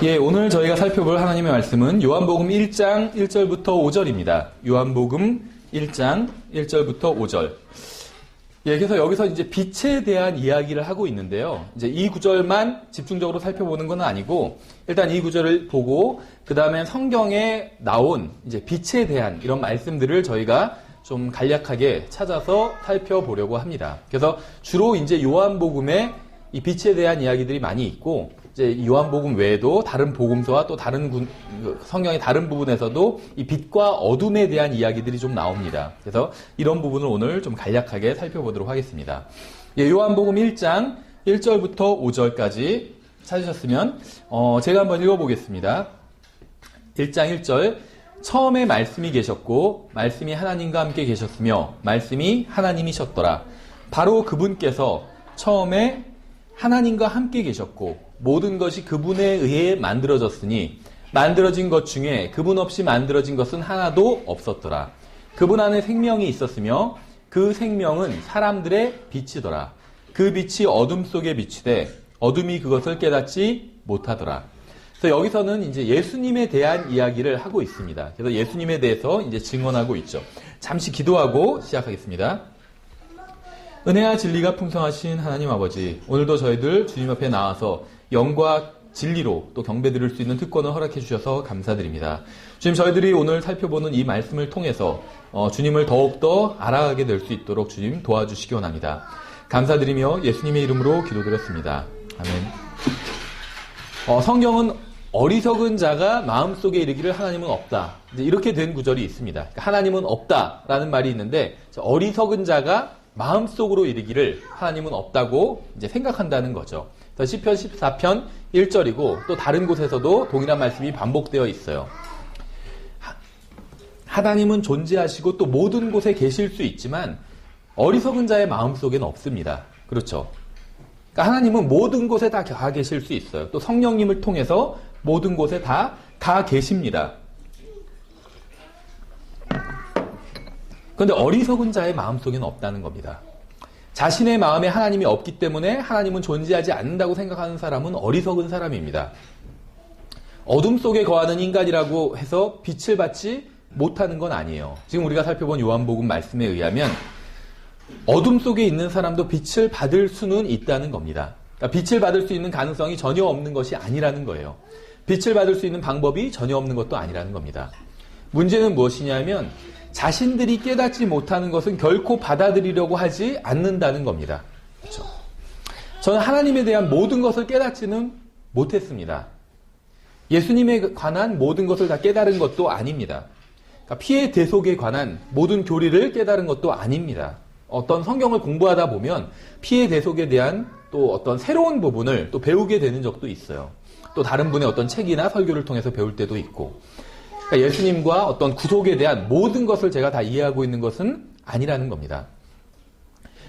예, 오늘 저희가 살펴볼 하나님의 말씀은 요한복음 1장 1절부터 5절입니다. 요한복음 1장 1절부터 5절. 예, 그래서 여기서 이제 빛에 대한 이야기를 하고 있는데요. 이제 이 구절만 집중적으로 살펴보는 건 아니고, 일단 이 구절을 보고, 그 다음에 성경에 나온 이제 빛에 대한 이런 말씀들을 저희가 좀 간략하게 찾아서 살펴보려고 합니다. 그래서 주로 이제 요한복음에 이 빛에 대한 이야기들이 많이 있고, 이제 요한복음 외에도 다른 복음서와 또 다른 성경의 다른 부분에서도 이 빛과 어둠에 대한 이야기들이 좀 나옵니다. 그래서 이런 부분을 오늘 좀 간략하게 살펴보도록 하겠습니다. 예, 요한복음 1장 1절부터 5절까지 찾으셨으면 제가 한번 읽어보겠습니다. 1장 1절 처음에 말씀이 계셨고 말씀이 하나님과 함께 계셨으며 말씀이 하나님이셨더라. 바로 그분께서 처음에 하나님과 함께 계셨고 모든 것이 그분에 의해 만들어졌으니 만들어진 것 중에 그분 없이 만들어진 것은 하나도 없었더라. 그분 안에 생명이 있었으며 그 생명은 사람들의 빛이더라. 그 빛이 어둠 속에 비치되 어둠이 그것을 깨닫지 못하더라. 그래서 여기서는 이제 예수님에 대한 이야기를 하고 있습니다. 그래서 예수님에 대해서 이제 증언하고 있죠. 잠시 기도하고 시작하겠습니다. 은혜와 진리가 풍성하신 하나님 아버지, 오늘도 저희들 주님 앞에 나와서 영과 진리로 또 경배드릴 수 있는 특권을 허락해 주셔서 감사드립니다. 주님, 저희들이 오늘 살펴보는 이 말씀을 통해서 주님을 더욱더 알아가게 될 수 있도록 주님 도와주시기 원합니다. 감사드리며 예수님의 이름으로 기도드렸습니다. 아멘. 성경은 어리석은 자가 마음속에 이르기를 하나님은 없다. 이제 이렇게 된 구절이 있습니다. 그러니까 하나님은 없다라는 말이 있는데 어리석은 자가 마음속으로 이르기를 하나님은 없다고 이제 생각한다는 거죠. 시편 14편 1절이고 또 다른 곳에서도 동일한 말씀이 반복되어 있어요. 하나님은 존재하시고 또 모든 곳에 계실 수 있지만 어리석은 자의 마음속에는 없습니다. 그렇죠? 그러니까 하나님은 모든 곳에 다 가 계실 수 있어요. 또 성령님을 통해서 모든 곳에 다 가 계십니다. 그런데 어리석은 자의 마음속에는 없다는 겁니다. 자신의 마음에 하나님이 없기 때문에 하나님은 존재하지 않는다고 생각하는 사람은 어리석은 사람입니다. 어둠 속에 거하는 인간이라고 해서 빛을 받지 못하는 건 아니에요. 지금 우리가 살펴본 요한복음 말씀에 의하면 어둠 속에 있는 사람도 빛을 받을 수는 있다는 겁니다. 그러니까 빛을 받을 수 있는 가능성이 전혀 없는 것이 아니라는 거예요. 빛을 받을 수 있는 방법이 전혀 없는 것도 아니라는 겁니다. 문제는 무엇이냐면 자신들이 깨닫지 못하는 것은 결코 받아들이려고 하지 않는다는 겁니다. 그렇죠? 저는 하나님에 대한 모든 것을 깨닫지는 못했습니다. 예수님에 관한 모든 것을 다 깨달은 것도 아닙니다. 그러니까 피해 대속에 관한 모든 교리를 깨달은 것도 아닙니다. 어떤 성경을 공부하다 보면 피해 대속에 대한 또 어떤 새로운 부분을 또 배우게 되는 적도 있어요. 또 다른 분의 어떤 책이나 설교를 통해서 배울 때도 있고. 그러니까 예수님과 어떤 구속에 대한 모든 것을 제가 다 이해하고 있는 것은 아니라는 겁니다.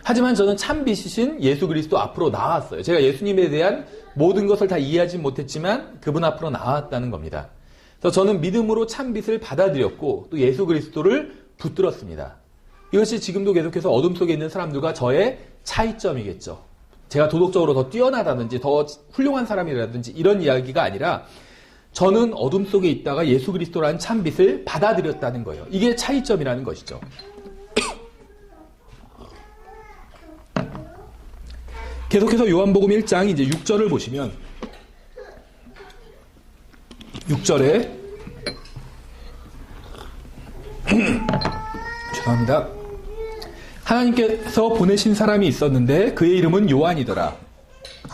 하지만 저는 참 빛이신 예수 그리스도 앞으로 나왔어요. 제가 예수님에 대한 모든 것을 다 이해하지 못했지만 그분 앞으로 나왔다는 겁니다. 그래서 저는 믿음으로 참 빛을 받아들였고 또 예수 그리스도를 붙들었습니다. 이것이 지금도 계속해서 어둠 속에 있는 사람들과 저의 차이점이겠죠. 제가 도덕적으로 더 뛰어나다든지 더 훌륭한 사람이라든지 이런 이야기가 아니라 저는 어둠 속에 있다가 예수 그리스도라는 참 빛을 받아들였다는 거예요. 이게 차이점이라는 것이죠. 계속해서 요한복음 1장 이제 6절을 보시면 6절에 죄송합니다. 하나님께서 보내신 사람이 있었는데 그의 이름은 요한이더라.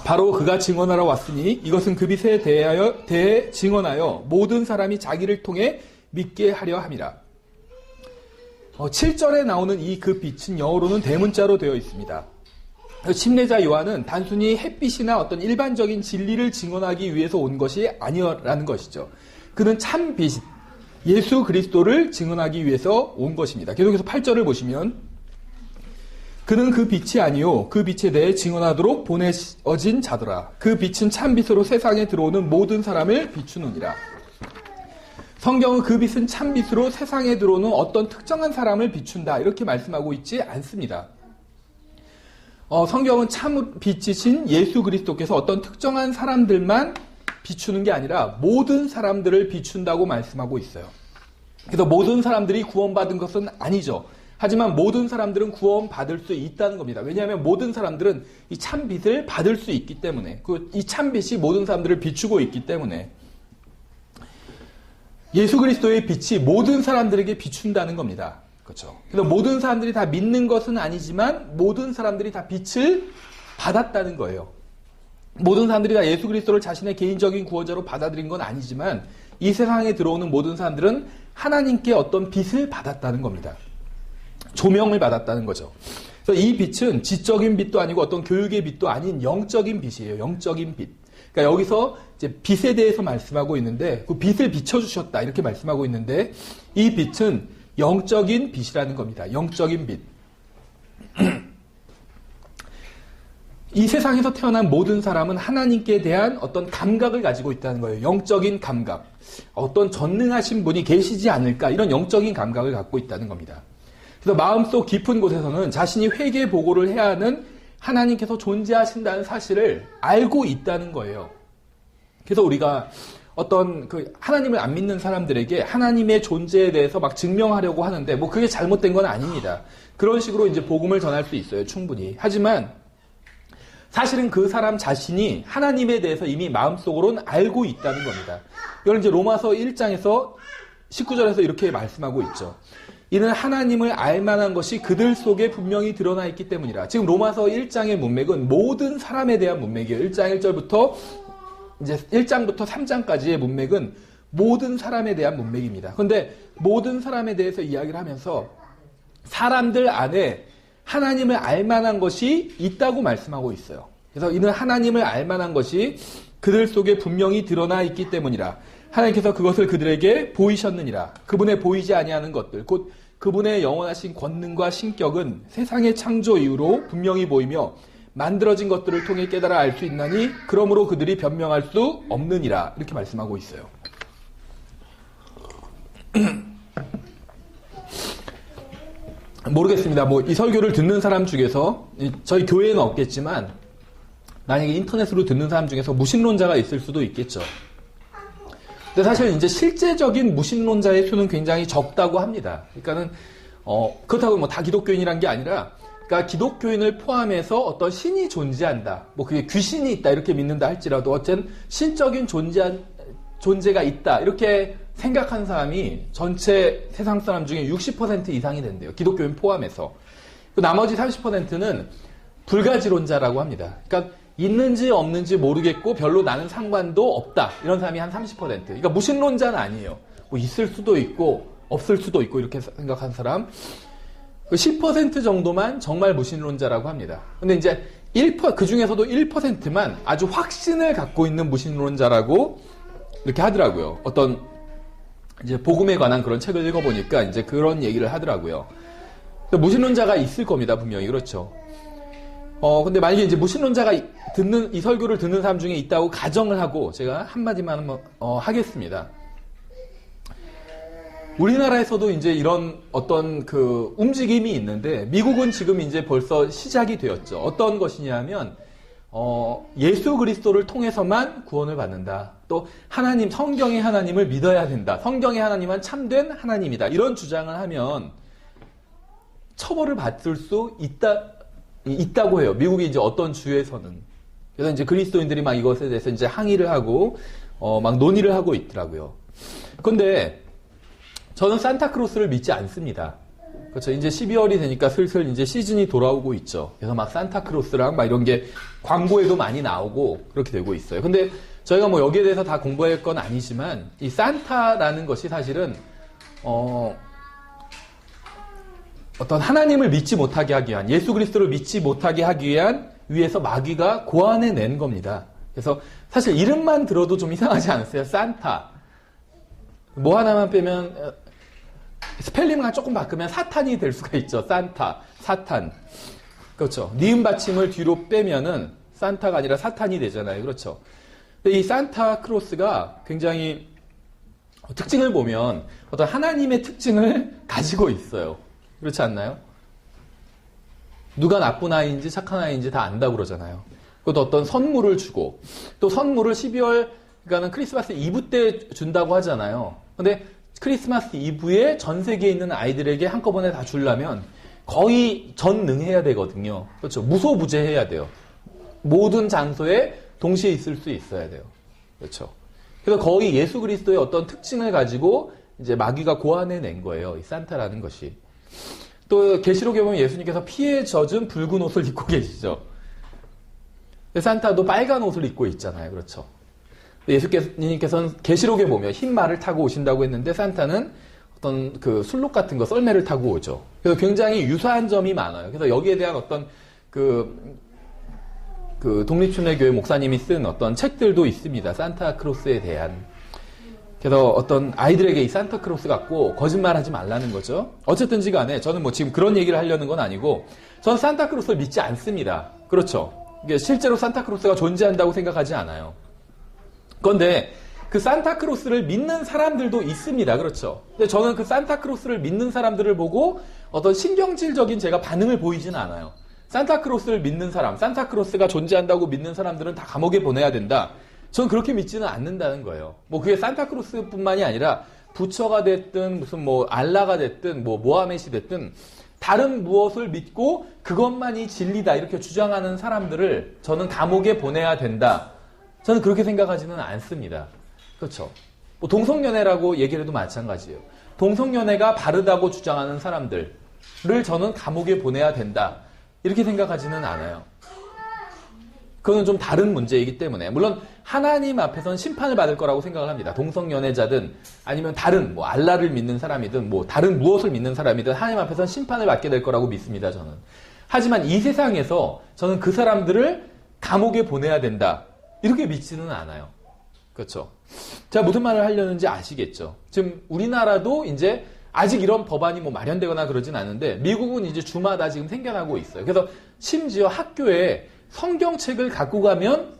바로 그가 증언하러 왔으니 이것은 그 빛에 대해 증언하여 모든 사람이 자기를 통해 믿게 하려 함이라. 7절에 나오는 이 그 빛은 영어로는 대문자로 되어 있습니다. 침례자 요한은 단순히 햇빛이나 어떤 일반적인 진리를 증언하기 위해서 온 것이 아니라는 것이죠. 그는 참 빛, 예수 그리스도를 증언하기 위해서 온 것입니다. 계속해서 8절을 보시면 그는 그 빛이 아니요 그 빛에 대해 증언하도록 보내어진 자더라. 그 빛은 참 빛으로 세상에 들어오는 모든 사람을 비추느니라. 성경은 그 빛은 참 빛으로 세상에 들어오는 어떤 특정한 사람을 비춘다 이렇게 말씀하고 있지 않습니다. 성경은 참 빛이신 예수 그리스도께서 어떤 특정한 사람들만 비추는 게 아니라 모든 사람들을 비춘다고 말씀하고 있어요. 그래서 모든 사람들이 구원받은 것은 아니죠. 하지만 모든 사람들은 구원받을 수 있다는 겁니다. 왜냐하면 모든 사람들은 이 참빛을 받을 수 있기 때문에, 이 참빛이 모든 사람들을 비추고 있기 때문에 예수 그리스도의 빛이 모든 사람들에게 비춘다는 겁니다. 그렇죠. 그래서 모든 사람들이 다 믿는 것은 아니지만 모든 사람들이 다 빛을 받았다는 거예요. 모든 사람들이 다 예수 그리스도를 자신의 개인적인 구원자로 받아들인 건 아니지만 이 세상에 들어오는 모든 사람들은 하나님께 어떤 빛을 받았다는 겁니다. 조명을 받았다는 거죠. 그래서 이 빛은 지적인 빛도 아니고 어떤 교육의 빛도 아닌 영적인 빛이에요. 영적인 빛. 그러니까 여기서 이제 빛에 대해서 말씀하고 있는데 그 빛을 비춰주셨다 이렇게 말씀하고 있는데 이 빛은 영적인 빛이라는 겁니다. 영적인 빛. 이 세상에서 태어난 모든 사람은 하나님께 대한 어떤 감각을 가지고 있다는 거예요. 영적인 감각. 어떤 전능하신 분이 계시지 않을까 이런 영적인 감각을 갖고 있다는 겁니다. 그래서 마음속 깊은 곳에서는 자신이 회개 보고를 해야 하는 하나님께서 존재하신다는 사실을 알고 있다는 거예요. 그래서 우리가 어떤 하나님을 안 믿는 사람들에게 하나님의 존재에 대해서 막 증명하려고 하는데 뭐 그게 잘못된 건 아닙니다. 그런 식으로 이제 복음을 전할 수 있어요. 충분히. 하지만 사실은 그 사람 자신이 하나님에 대해서 이미 마음속으로는 알고 있다는 겁니다. 이걸 이제 로마서 1장에서 19절에서 이렇게 말씀하고 있죠. 이는 하나님을 알만한 것이 그들 속에 분명히 드러나 있기 때문이라. 지금 로마서 1장의 문맥은 모든 사람에 대한 문맥이에요. 1장 1절부터 이제 1장부터 3장까지의 문맥은 모든 사람에 대한 문맥입니다. 그런데 모든 사람에 대해서 이야기를 하면서 사람들 안에 하나님을 알만한 것이 있다고 말씀하고 있어요. 그래서 이는 하나님을 알만한 것이 그들 속에 분명히 드러나 있기 때문이라. 하나님께서 그것을 그들에게 보이셨느니라. 그분의 보이지 아니하는 것들, 곧 그분의 영원하신 권능과 신격은 세상의 창조 이후로 분명히 보이며 만들어진 것들을 통해 깨달아 알 수 있나니 그러므로 그들이 변명할 수 없느니라. 이렇게 말씀하고 있어요. 모르겠습니다. 뭐 이 설교를 듣는 사람 중에서 저희 교회에는 없겠지만 만약에 인터넷으로 듣는 사람 중에서 무신론자가 있을 수도 있겠죠. 근데 사실 이제 실제적인 무신론자의 수는 굉장히 적다고 합니다. 그러니까는 그렇다고 뭐 다 기독교인이란 게 아니라, 그러니까 기독교인을 포함해서 어떤 신이 존재한다, 뭐 그게 귀신이 있다 이렇게 믿는다 할지라도 어쨌든 신적인 존재가 있다 이렇게 생각한 사람이 전체 세상 사람 중에 60% 이상이 된대요. 기독교인 포함해서. 그 나머지 30%는 불가지론자라고 합니다. 그러니까 있는지 없는지 모르겠고 별로 나는 상관도 없다. 이런 사람이 한 30%. 그러니까 무신론자는 아니에요. 뭐 있을 수도 있고 없을 수도 있고 이렇게 생각한 사람. 10% 정도만 정말 무신론자라고 합니다. 근데 이제 그 중에서도 1%만 아주 확신을 갖고 있는 무신론자라고 이렇게 하더라고요. 어떤 이제 복음에 관한 그런 책을 읽어보니까 이제 그런 얘기를 하더라고요. 무신론자가 있을 겁니다. 분명히. 그렇죠. 근데 만약에 이제 무신론자가 이 설교를 듣는 사람 중에 있다고 가정을 하고 제가 한마디만 한번 하겠습니다. 우리나라에서도 이제 이런 어떤 그 움직임이 있는데 미국은 지금 이제 벌써 시작이 되었죠. 어떤 것이냐면 예수 그리스도를 통해서만 구원을 받는다. 또 하나님, 성경의 하나님을 믿어야 된다. 성경의 하나님은 참된 하나님이다. 이런 주장을 하면 처벌을 받을 수 있다고 해요. 미국이 이제 어떤 주에서는. 그래서 이제 그리스도인들이 막 이것에 대해서 이제 항의를 하고 막 논의를 하고 있더라고요. 그런데 저는 산타크로스를 믿지 않습니다. 그렇죠. 이제 12월이 되니까 슬슬 이제 시즌이 돌아오고 있죠. 그래서 막 산타크로스랑 막 이런 게 광고에도 많이 나오고 그렇게 되고 있어요. 근데 저희가 뭐 여기에 대해서 다 공부할 건 아니지만 이 산타라는 것이 사실은 어떤 하나님을 믿지 못하게 하기 위한, 예수 그리스도를 믿지 못하게 하기 위해서 마귀가 고안해낸 겁니다. 그래서 사실 이름만 들어도 좀 이상하지 않으세요? 산타. 뭐 하나만 빼면 스펠링만 조금 바꾸면 사탄이 될 수가 있죠. 산타, 사탄. 그렇죠. 니은 받침을 뒤로 빼면은 산타가 아니라 사탄이 되잖아요. 그렇죠. 근데 이 산타 크로스가 굉장히 특징을 보면 어떤 하나님의 특징을 가지고 있어요. 그렇지 않나요? 누가 나쁜 아이인지 착한 아이인지 다 안다고 그러잖아요. 그것도 어떤 선물을 주고, 또 선물을 12월, 그러니까는 크리스마스 이브 때 준다고 하잖아요. 근데 크리스마스 이브에 전 세계에 있는 아이들에게 한꺼번에 다 주려면 거의 전능해야 되거든요. 그렇죠. 무소부재해야 돼요. 모든 장소에 동시에 있을 수 있어야 돼요. 그렇죠. 그래서 거의 예수 그리스도의 어떤 특징을 가지고 이제 마귀가 고안해낸 거예요. 이 산타라는 것이. 또 계시록에 보면 예수님께서 피에 젖은 붉은 옷을 입고 계시죠. 산타도 빨간 옷을 입고 있잖아요. 그렇죠. 예수님께서는 계시록에 보면 흰 말을 타고 오신다고 했는데 산타는 어떤 그 술록 같은 거 썰매를 타고 오죠. 그래서 굉장히 유사한 점이 많아요. 그래서 여기에 대한 어떤 그 독립춘회교회 목사님이 쓴 어떤 책들도 있습니다. 산타크로스에 대한. 그래서 어떤 아이들에게 이 산타크로스 갖고 거짓말하지 말라는 거죠. 어쨌든지 간에 저는 뭐 지금 그런 얘기를 하려는 건 아니고 저는 산타크로스를 믿지 않습니다. 그렇죠. 이게 실제로 산타크로스가 존재한다고 생각하지 않아요. 그런데 그 산타크로스를 믿는 사람들도 있습니다. 그렇죠. 근데 저는 그 산타크로스를 믿는 사람들을 보고 어떤 신경질적인 제가 반응을 보이지는 않아요. 산타크로스를 믿는 사람, 산타크로스가 존재한다고 믿는 사람들은 다 감옥에 보내야 된다. 저는 그렇게 믿지는 않는다는 거예요. 뭐 그게 산타크로스뿐만이 아니라 부처가 됐든 무슨 뭐 알라가 됐든 뭐 모하멧이 됐든 다른 무엇을 믿고 그것만이 진리다 이렇게 주장하는 사람들을 저는 감옥에 보내야 된다. 저는 그렇게 생각하지는 않습니다. 그렇죠. 뭐 동성연애라고 얘기를 해도 마찬가지예요. 동성연애가 바르다고 주장하는 사람들을 저는 감옥에 보내야 된다. 이렇게 생각하지는 않아요. 그건 좀 다른 문제이기 때문에. 물론 하나님 앞에서는 심판을 받을 거라고 생각을 합니다. 동성연애자든 아니면 다른 뭐 알라를 믿는 사람이든 뭐 다른 무엇을 믿는 사람이든 하나님 앞에서는 심판을 받게 될 거라고 믿습니다. 저는. 하지만 이 세상에서 저는 그 사람들을 감옥에 보내야 된다. 이렇게 믿지는 않아요. 그렇죠. 제가 무슨 말을 하려는지 아시겠죠. 지금 우리나라도 이제 아직 이런 법안이 뭐 마련되거나 그러진 않은데 미국은 이제 주마다 지금 생겨나고 있어요. 그래서 심지어 학교에 성경책을 갖고 가면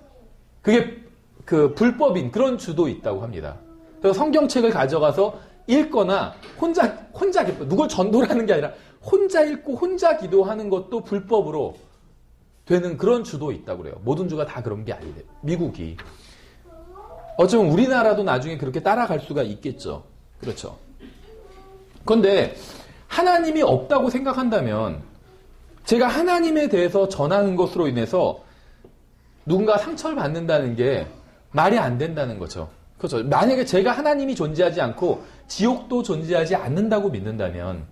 그게 그 불법인 그런 주도 있다고 합니다. 그래서 성경책을 가져가서 읽거나 혼자 누굴 전도를 하는 게 아니라 혼자 읽고 혼자 기도하는 것도 불법으로 되는 그런 주도 있다고 그래요. 모든 주가 다 그런 게 아니래요. 미국이. 어쩌면 우리나라도 나중에 그렇게 따라갈 수가 있겠죠. 그렇죠. 그런데 하나님이 없다고 생각한다면 제가 하나님에 대해서 전하는 것으로 인해서 누군가 상처를 받는다는 게 말이 안 된다는 거죠. 그렇죠. 만약에 제가 하나님이 존재하지 않고 지옥도 존재하지 않는다고 믿는다면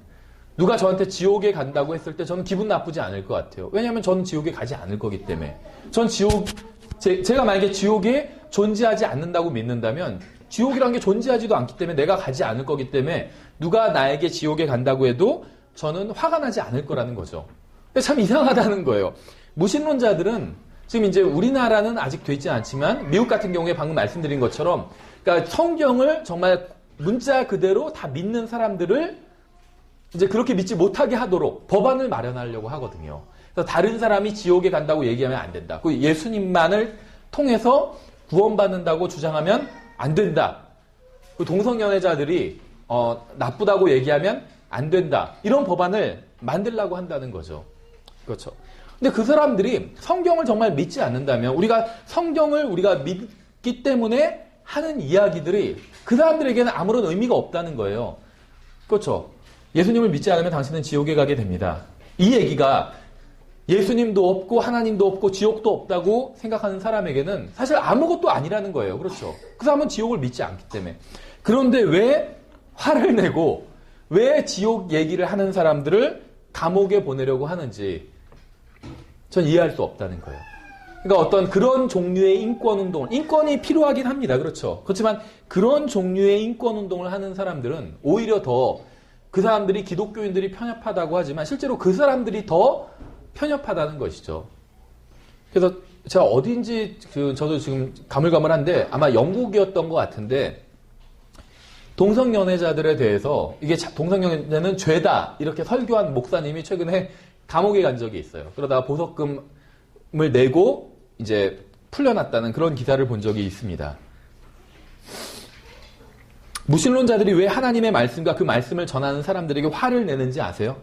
누가 저한테 지옥에 간다고 했을 때 저는 기분 나쁘지 않을 것 같아요. 왜냐하면 저는 지옥에 가지 않을 거기 때문에. 전 제가 만약에 지옥에 존재하지 않는다고 믿는다면 지옥이라는 게 존재하지도 않기 때문에 내가 가지 않을 거기 때문에 누가 나에게 지옥에 간다고 해도 저는 화가 나지 않을 거라는 거죠. 근데 참 이상하다는 거예요. 무신론자들은 지금 이제 우리나라는 아직 되지 않지만 미국 같은 경우에 방금 말씀드린 것처럼 그러니까 성경을 정말 문자 그대로 다 믿는 사람들을 이제 그렇게 믿지 못하게 하도록 법안을 마련하려고 하거든요. 그래서 다른 사람이 지옥에 간다고 얘기하면 안 된다. 그 예수님만을 통해서 구원받는다고 주장하면 안 된다. 그 동성연애자들이 나쁘다고 얘기하면 안 된다. 이런 법안을 만들려고 한다는 거죠. 그렇죠. 근데 그 사람들이 성경을 정말 믿지 않는다면 우리가 성경을 우리가 믿기 때문에 하는 이야기들이 그 사람들에게는 아무런 의미가 없다는 거예요. 그렇죠. 예수님을 믿지 않으면 당신은 지옥에 가게 됩니다. 이 얘기가 예수님도 없고 하나님도 없고 지옥도 없다고 생각하는 사람에게는 사실 아무것도 아니라는 거예요. 그렇죠. 그 사람은 지옥을 믿지 않기 때문에. 그런데 왜 화를 내고 왜 지옥 얘기를 하는 사람들을 감옥에 보내려고 하는지 전 이해할 수 없다는 거예요. 그러니까 어떤 그런 종류의 인권운동을, 인권이 필요하긴 합니다. 그렇죠. 그렇지만 그런 종류의 인권운동을 하는 사람들은 오히려 더 그 사람들이 기독교인들이 편협하다고 하지만 실제로 그 사람들이 더 편협하다는 것이죠. 그래서 제가 어딘지 저도 지금 가물가물한데 아마 영국이었던 것 같은데 동성연애자들에 대해서 이게 동성연애는 죄다 이렇게 설교한 목사님이 최근에 감옥에 간 적이 있어요. 그러다가 보석금을 내고 이제 풀려났다는 그런 기사를 본 적이 있습니다. 무신론자들이 왜 하나님의 말씀과 그 말씀을 전하는 사람들에게 화를 내는지 아세요?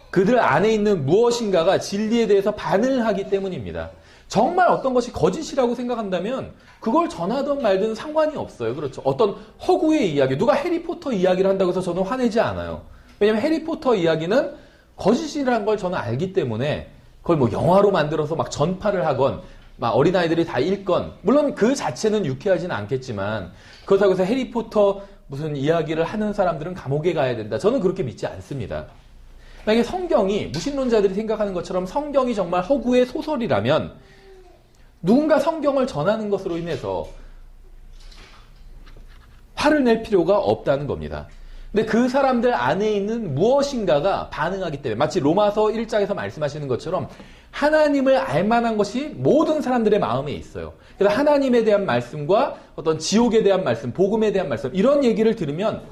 그들 안에 있는 무엇인가가 진리에 대해서 반을 하기 때문입니다. 정말 어떤 것이 거짓이라고 생각한다면 그걸 전하든 말든 상관이 없어요. 그렇죠. 어떤 허구의 이야기, 누가 해리포터 이야기를 한다고 해서 저는 화내지 않아요. 왜냐하면 해리포터 이야기는 거짓이라는 걸 저는 알기 때문에 그걸 뭐 영화로 만들어서 막 전파를 하건 막 어린아이들이 다 읽건, 물론 그 자체는 유쾌하지는 않겠지만 그렇다고 해서 해리포터 무슨 이야기를 하는 사람들은 감옥에 가야 된다. 저는 그렇게 믿지 않습니다. 만약에 성경이 무신론자들이 생각하는 것처럼 성경이 정말 허구의 소설이라면 누군가 성경을 전하는 것으로 인해서 화를 낼 필요가 없다는 겁니다. 근데 그 사람들 안에 있는 무엇인가가 반응하기 때문에, 마치 로마서 1장에서 말씀하시는 것처럼 하나님을 알만한 것이 모든 사람들의 마음에 있어요. 그래서 하나님에 대한 말씀과 어떤 지옥에 대한 말씀, 복음에 대한 말씀, 이런 얘기를 들으면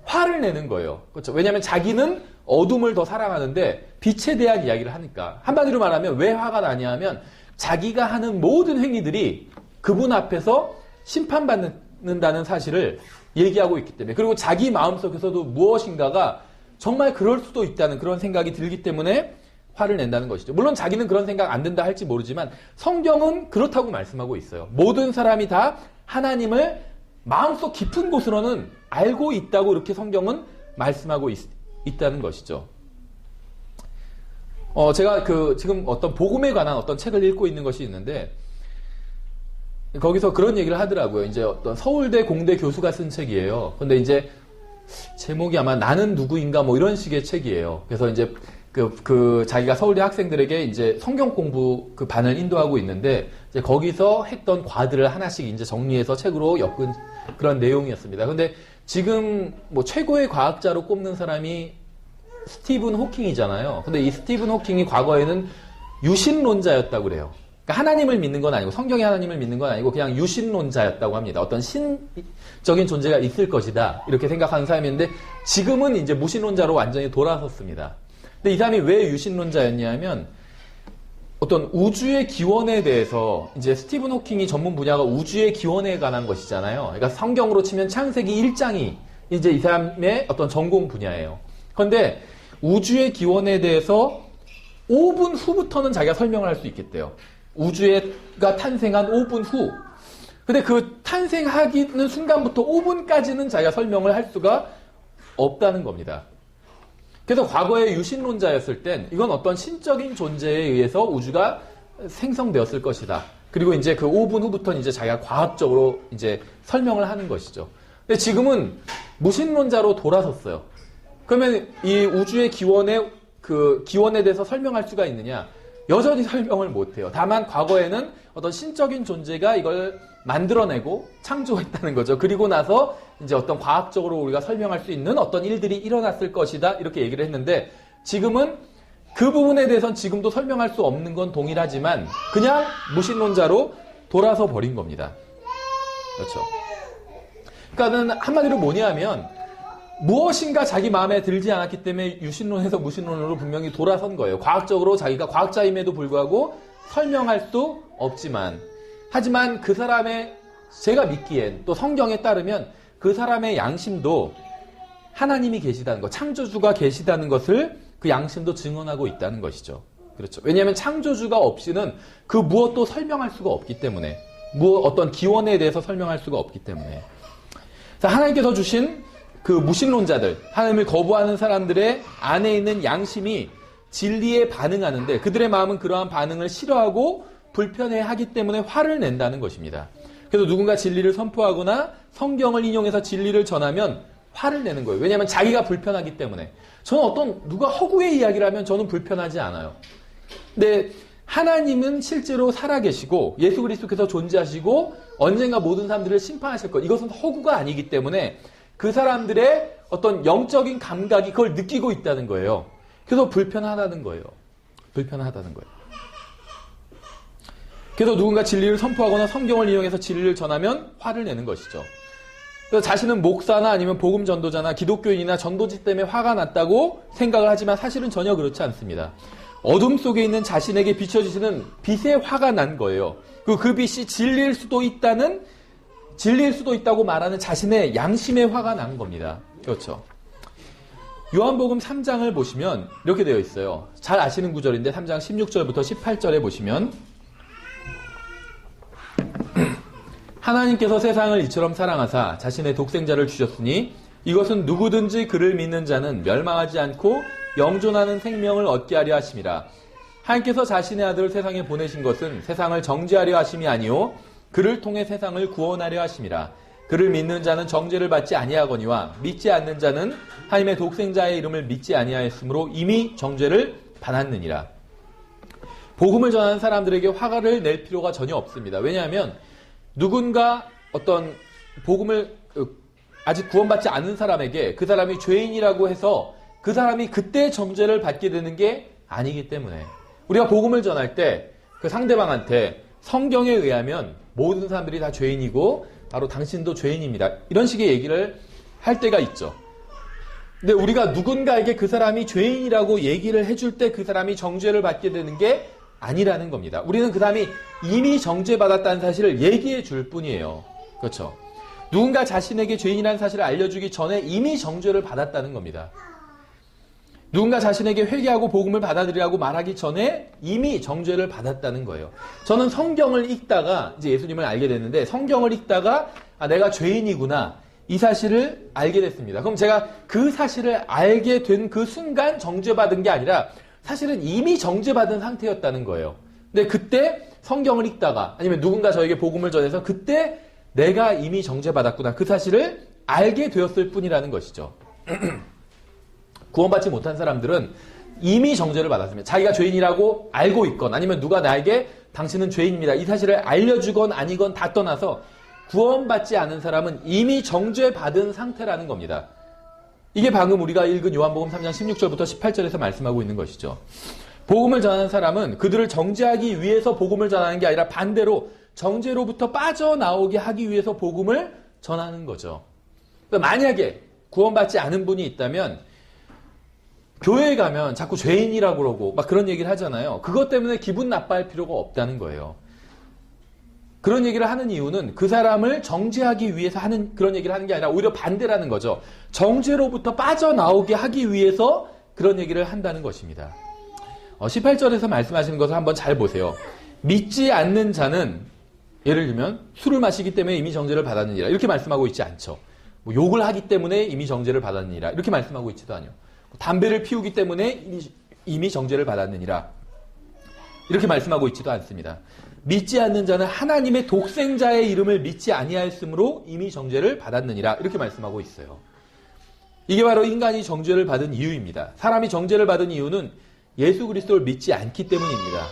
화를 내는 거예요. 그렇죠? 왜냐하면 자기는 어둠을 더 사랑하는데 빛에 대한 이야기를 하니까. 한마디로 말하면 왜 화가 나냐 하면 자기가 하는 모든 행위들이 그분 앞에서 심판받는다는 사실을 얘기하고 있기 때문에, 그리고 자기 마음속에서도 무엇인가가 정말 그럴 수도 있다는 그런 생각이 들기 때문에 화를 낸다는 것이죠. 물론 자기는 그런 생각 안 든다 할지 모르지만 성경은 그렇다고 말씀하고 있어요. 모든 사람이 다 하나님을 마음속 깊은 곳으로는 알고 있다고 이렇게 성경은 말씀하고 있다는 것이죠. 제가 지금 어떤 복음에 관한 어떤 책을 읽고 있는 것이 있는데, 거기서 그런 얘기를 하더라고요. 이제 어떤 서울대 공대 교수가 쓴 책이에요. 근데 이제 제목이 아마 나는 누구인가 뭐 이런 식의 책이에요. 그래서 이제 자기가 서울대 학생들에게 이제 성경 공부 그 반을 인도하고 있는데, 이제 거기서 했던 과들을 하나씩 이제 정리해서 책으로 엮은 그런 내용이었습니다. 근데 지금 뭐 최고의 과학자로 꼽는 사람이 스티븐 호킹이잖아요. 근데 이 스티븐 호킹이 과거에는 유신론자였다고 그래요. 그러니까 하나님을 믿는 건 아니고, 성경의 하나님을 믿는 건 아니고 그냥 유신론자였다고 합니다. 어떤 신적인 존재가 있을 것이다 이렇게 생각하는 사람이었는데, 지금은 이제 무신론자로 완전히 돌아섰습니다. 근데 이 사람이 왜 유신론자였냐면 어떤 우주의 기원에 대해서, 이제 스티븐 호킹이 전문 분야가 우주의 기원에 관한 것이잖아요. 그러니까 성경으로 치면 창세기 1장이 이제 이 사람의 어떤 전공 분야예요. 그런데 우주의 기원에 대해서 5분 후부터는 자기가 설명을 할 수 있겠대요. 우주가 탄생한 5분 후. 근데 그 탄생하기는 순간부터 5분까지는 자기가 설명을 할 수가 없다는 겁니다. 그래서 과거에 유신론자였을 땐 이건 어떤 신적인 존재에 의해서 우주가 생성되었을 것이다. 그리고 이제 그 5분 후부터는 이제 자기가 과학적으로 이제 설명을 하는 것이죠. 근데 지금은 무신론자로 돌아섰어요. 그러면 이 우주의 기원에 대해서 설명할 수가 있느냐? 여전히 설명을 못해요. 다만 과거에는 어떤 신적인 존재가 이걸 만들어내고 창조했다는 거죠. 그리고 나서 이제 어떤 과학적으로 우리가 설명할 수 있는 어떤 일들이 일어났을 것이다 이렇게 얘기를 했는데, 지금은 그 부분에 대해서는 지금도 설명할 수 없는 건 동일하지만 그냥 무신론자로 돌아서 버린 겁니다. 그렇죠. 그러니까는 한마디로 뭐냐면 무엇인가 자기 마음에 들지 않았기 때문에 유신론에서 무신론으로 분명히 돌아선 거예요. 과학적으로 자기가 과학자임에도 불구하고 설명할 수 없지만, 하지만 그 사람의, 제가 믿기엔 또 성경에 따르면 그 사람의 양심도 하나님이 계시다는 것, 창조주가 계시다는 것을 그 양심도 증언하고 있다는 것이죠. 그렇죠. 왜냐하면 창조주가 없이는 그 무엇도 설명할 수가 없기 때문에, 어떤 기원에 대해서 설명할 수가 없기 때문에. 자, 하나님께서 주신 그 무신론자들, 하나님을 거부하는 사람들의 안에 있는 양심이 진리에 반응하는데 그들의 마음은 그러한 반응을 싫어하고 불편해하기 때문에 화를 낸다는 것입니다. 그래서 누군가 진리를 선포하거나 성경을 인용해서 진리를 전하면 화를 내는 거예요. 왜냐하면 자기가 불편하기 때문에. 저는 누가 허구의 이야기를 하면 저는 불편하지 않아요. 근데 하나님은 실제로 살아계시고 예수 그리스도께서 존재하시고 언젠가 모든 사람들을 심판하실 것. 이것은 허구가 아니기 때문에 그 사람들의 어떤 영적인 감각이 그걸 느끼고 있다는 거예요. 그래서 불편하다는 거예요. 불편하다는 거예요. 그래서 누군가 진리를 선포하거나 성경을 이용해서 진리를 전하면 화를 내는 것이죠. 그래서 자신은 목사나 아니면 복음 전도자나 기독교인이나 전도지 때문에 화가 났다고 생각을 하지만 사실은 전혀 그렇지 않습니다. 어둠 속에 있는 자신에게 비춰지시는 빛에 화가 난 거예요. 그 빛이 진리일 수도 있다고 말하는 자신의 양심에 화가 난 겁니다. 그렇죠. 요한복음 3장을 보시면 이렇게 되어 있어요. 잘 아시는 구절인데 3장 16절부터 18절에 보시면 하나님께서 세상을 이처럼 사랑하사 자신의 독생자를 주셨으니 이것은 누구든지 그를 믿는 자는 멸망하지 않고 영존하는 생명을 얻게 하려 하심이라. 하나님께서 자신의 아들을 세상에 보내신 것은 세상을 정죄하려 하심이 아니요 그를 통해 세상을 구원하려 하심이라. 그를 믿는 자는 정죄를 받지 아니하거니와 믿지 않는 자는 하나님의 독생자의 이름을 믿지 아니하였으므로 이미 정죄를 받았느니라. 복음을 전하는 사람들에게 화를 낼 필요가 전혀 없습니다. 왜냐하면 누군가 어떤 복음을 아직 구원받지 않은 사람에게 그 사람이 죄인이라고 해서 그 사람이 그때 정죄를 받게 되는 게 아니기 때문에 우리가 복음을 전할 때 그 상대방한테 성경에 의하면 모든 사람들이 다 죄인이고 바로 당신도 죄인입니다. 이런 식의 얘기를 할 때가 있죠. 근데 우리가 누군가에게 그 사람이 죄인이라고 얘기를 해줄 때 그 사람이 정죄를 받게 되는 게 아니라는 겁니다. 우리는 그 사람이 이미 정죄받았다는 사실을 얘기해 줄 뿐이에요. 그렇죠? 누군가 자신에게 죄인이라는 사실을 알려주기 전에 이미 정죄를 받았다는 겁니다. 누군가 자신에게 회개하고 복음을 받아들이라고 말하기 전에 이미 정죄를 받았다는 거예요. 저는 성경을 읽다가 이제 예수님을 알게 됐는데 성경을 읽다가 내가 죄인이구나 이 사실을 알게 됐습니다. 그럼 제가 그 사실을 알게 된 그 순간 정죄받은 게 아니라 사실은 이미 정죄받은 상태였다는 거예요. 근데 그때 성경을 읽다가 아니면 누군가 저에게 복음을 전해서 그때 내가 이미 정죄받았구나 그 사실을 알게 되었을 뿐이라는 것이죠. 구원받지 못한 사람들은 이미 정죄를 받았습니다. 자기가 죄인이라고 알고 있건 아니면 누가 나에게 당신은 죄인입니다. 이 사실을 알려주건 아니건 다 떠나서 구원받지 않은 사람은 이미 정죄받은 상태라는 겁니다. 이게 방금 우리가 읽은 요한복음 3장 16절부터 18절에서 말씀하고 있는 것이죠. 복음을 전하는 사람은 그들을 정죄하기 위해서 복음을 전하는 게 아니라 반대로 정죄로부터 빠져나오게 하기 위해서 복음을 전하는 거죠. 그러니까 만약에 구원받지 않은 분이 있다면 교회에 가면 자꾸 죄인이라고 그러고 막 그런 얘기를 하잖아요. 그것 때문에 기분 나빠할 필요가 없다는 거예요. 그런 얘기를 하는 이유는 그 사람을 정죄하기 위해서 하는 그런 얘기를 하는 게 아니라 오히려 반대라는 거죠. 정죄로부터 빠져나오게 하기 위해서 그런 얘기를 한다는 것입니다. 18절에서 말씀하시는 것을 한번 잘 보세요. 믿지 않는 자는 예를 들면 술을 마시기 때문에 이미 정죄를 받았느니라 이렇게 말씀하고 있지 않죠. 뭐 욕을 하기 때문에 이미 정죄를 받았느니라 이렇게 말씀하고 있지도 않아요. 담배를 피우기 때문에 이미 정죄를 받았느니라 이렇게 말씀하고 있지도 않습니다. 믿지 않는 자는 하나님의 독생자의 이름을 믿지 아니하였으므로 이미 정죄를 받았느니라 이렇게 말씀하고 있어요. 이게 바로 인간이 정죄를 받은 이유입니다. 사람이 정죄를 받은 이유는 예수 그리스도를 믿지 않기 때문입니다.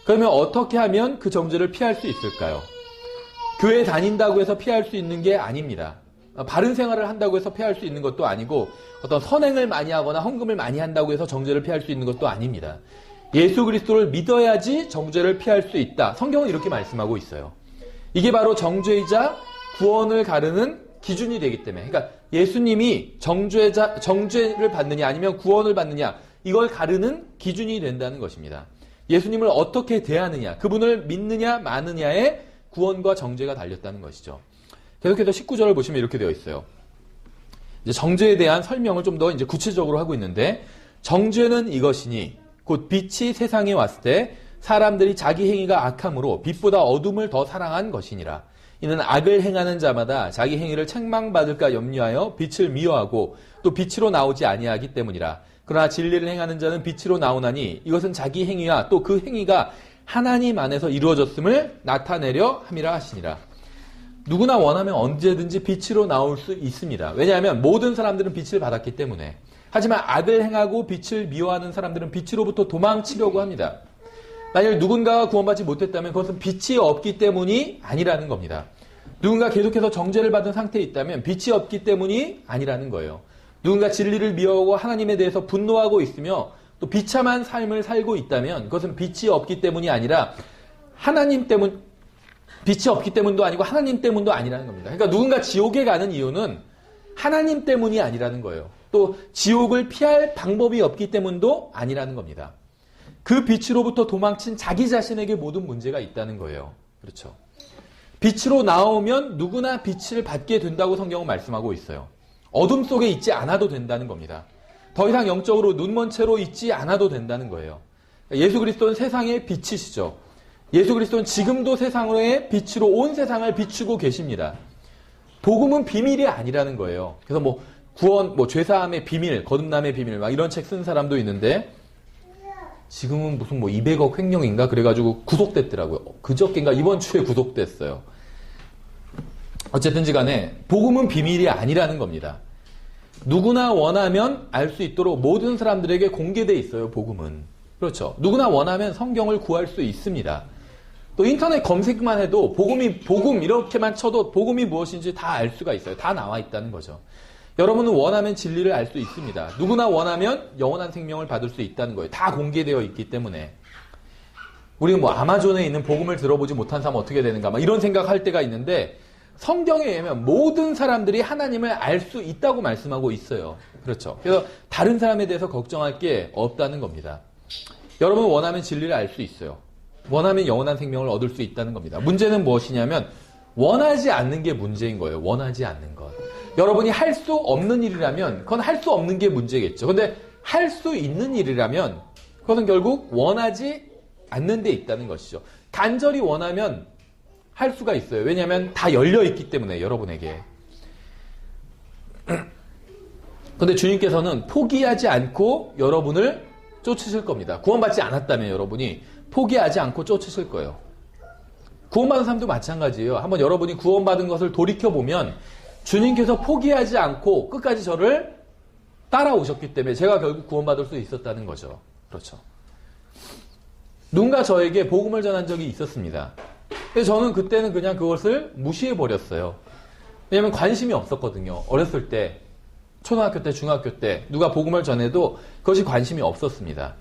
그러면 어떻게 하면 그 정죄를 피할 수 있을까요? 교회 다닌다고 해서 피할 수 있는 게 아닙니다. 바른 생활을 한다고 해서 피할 수 있는 것도 아니고 어떤 선행을 많이 하거나 헌금을 많이 한다고 해서 정죄를 피할 수 있는 것도 아닙니다. 예수 그리스도를 믿어야지 정죄를 피할 수 있다. 성경은 이렇게 말씀하고 있어요. 이게 바로 정죄이자 구원을 가르는 기준이 되기 때문에 그러니까 예수님이 정죄를 받느냐 아니면 구원을 받느냐 이걸 가르는 기준이 된다는 것입니다. 예수님을 어떻게 대하느냐 그분을 믿느냐 마느냐에 구원과 정죄가 달렸다는 것이죠. 계속해서 19절을 보시면 이렇게 되어 있어요. 이제 정죄에 대한 설명을 좀 더 이제 구체적으로 하고 있는데 정죄는 이것이니 곧 빛이 세상에 왔을 때 사람들이 자기 행위가 악함으로 빛보다 어둠을 더 사랑한 것이니라. 이는 악을 행하는 자마다 자기 행위를 책망받을까 염려하여 빛을 미워하고 또 빛으로 나오지 아니하기 때문이라. 그러나 진리를 행하는 자는 빛으로 나오나니 이것은 자기 행위와 또 그 행위가 하나님 안에서 이루어졌음을 나타내려 함이라 하시니라. 누구나 원하면 언제든지 빛으로 나올 수 있습니다. 왜냐하면 모든 사람들은 빛을 받았기 때문에. 하지만 악을 행하고 빛을 미워하는 사람들은 빛으로부터 도망치려고 합니다. 만약 누군가가 구원받지 못했다면 그것은 빛이 없기 때문이 아니라는 겁니다. 누군가 계속해서 정죄를 받은 상태에 있다면 빛이 없기 때문이 아니라는 거예요. 누군가 진리를 미워하고 하나님에 대해서 분노하고 있으며 또 비참한 삶을 살고 있다면 그것은 빛이 없기 때문이 아니라 빛이 없기 때문도 아니고 하나님 때문도 아니라는 겁니다. 그러니까 누군가 지옥에 가는 이유는 하나님 때문이 아니라는 거예요. 또 지옥을 피할 방법이 없기 때문도 아니라는 겁니다. 그 빛으로부터 도망친 자기 자신에게 모든 문제가 있다는 거예요. 그렇죠. 빛으로 나오면 누구나 빛을 받게 된다고 성경은 말씀하고 있어요. 어둠 속에 있지 않아도 된다는 겁니다. 더 이상 영적으로 눈먼 채로 있지 않아도 된다는 거예요. 예수 그리스도는 세상의 빛이시죠. 예수 그리스도는 지금도 세상의 빛으로 온 세상을 비추고 계십니다. 복음은 비밀이 아니라는 거예요. 그래서 뭐 구원, 뭐 죄사함의 비밀, 거듭남의 비밀 막 이런 책 쓴 사람도 있는데 지금은 무슨 뭐 200억 횡령인가 그래가지고 구속됐더라고요. 그저께인가 이번 주에 구속됐어요. 어쨌든지 간에 복음은 비밀이 아니라는 겁니다. 누구나 원하면 알 수 있도록 모든 사람들에게 공개되어 있어요. 복음은. 그렇죠. 누구나 원하면 성경을 구할 수 있습니다. 또 인터넷 검색만 해도 복음 이렇게만 쳐도 복음이 무엇인지 다 알 수가 있어요. 다 나와 있다는 거죠. 여러분은 원하면 진리를 알 수 있습니다. 누구나 원하면 영원한 생명을 받을 수 있다는 거예요. 다 공개되어 있기 때문에. 우리는 뭐 아마존에 있는 복음을 들어보지 못한 사람 어떻게 되는가 막 이런 생각할 때가 있는데 성경에 의하면 모든 사람들이 하나님을 알 수 있다고 말씀하고 있어요. 그렇죠. 그래서 다른 사람에 대해서 걱정할 게 없다는 겁니다. 여러분 원하면 진리를 알 수 있어요. 원하면 영원한 생명을 얻을 수 있다는 겁니다. 문제는 무엇이냐면 원하지 않는 게 문제인 거예요. 원하지 않는 것. 여러분이 할 수 없는 일이라면 그건 할 수 없는 게 문제겠죠. 근데 할 수 있는 일이라면 그것은 결국 원하지 않는 데 있다는 것이죠. 간절히 원하면 할 수가 있어요. 왜냐하면 다 열려 있기 때문에 여러분에게. 근데 주님께서는 포기하지 않고 여러분을 쫓으실 겁니다. 구원받지 않았다면 여러분이 포기하지 않고 쫓으실 거예요. 구원받은 사람도 마찬가지예요. 한번 여러분이 구원받은 것을 돌이켜보면 주님께서 포기하지 않고 끝까지 저를 따라오셨기 때문에 제가 결국 구원받을 수 있었다는 거죠. 그렇죠. 누군가 저에게 복음을 전한 적이 있었습니다. 근데 저는 그때는 그냥 그것을 무시해버렸어요. 왜냐하면 관심이 없었거든요. 어렸을 때, 초등학교 때, 중학교 때 누가 복음을 전해도 그것이 관심이 없었습니다.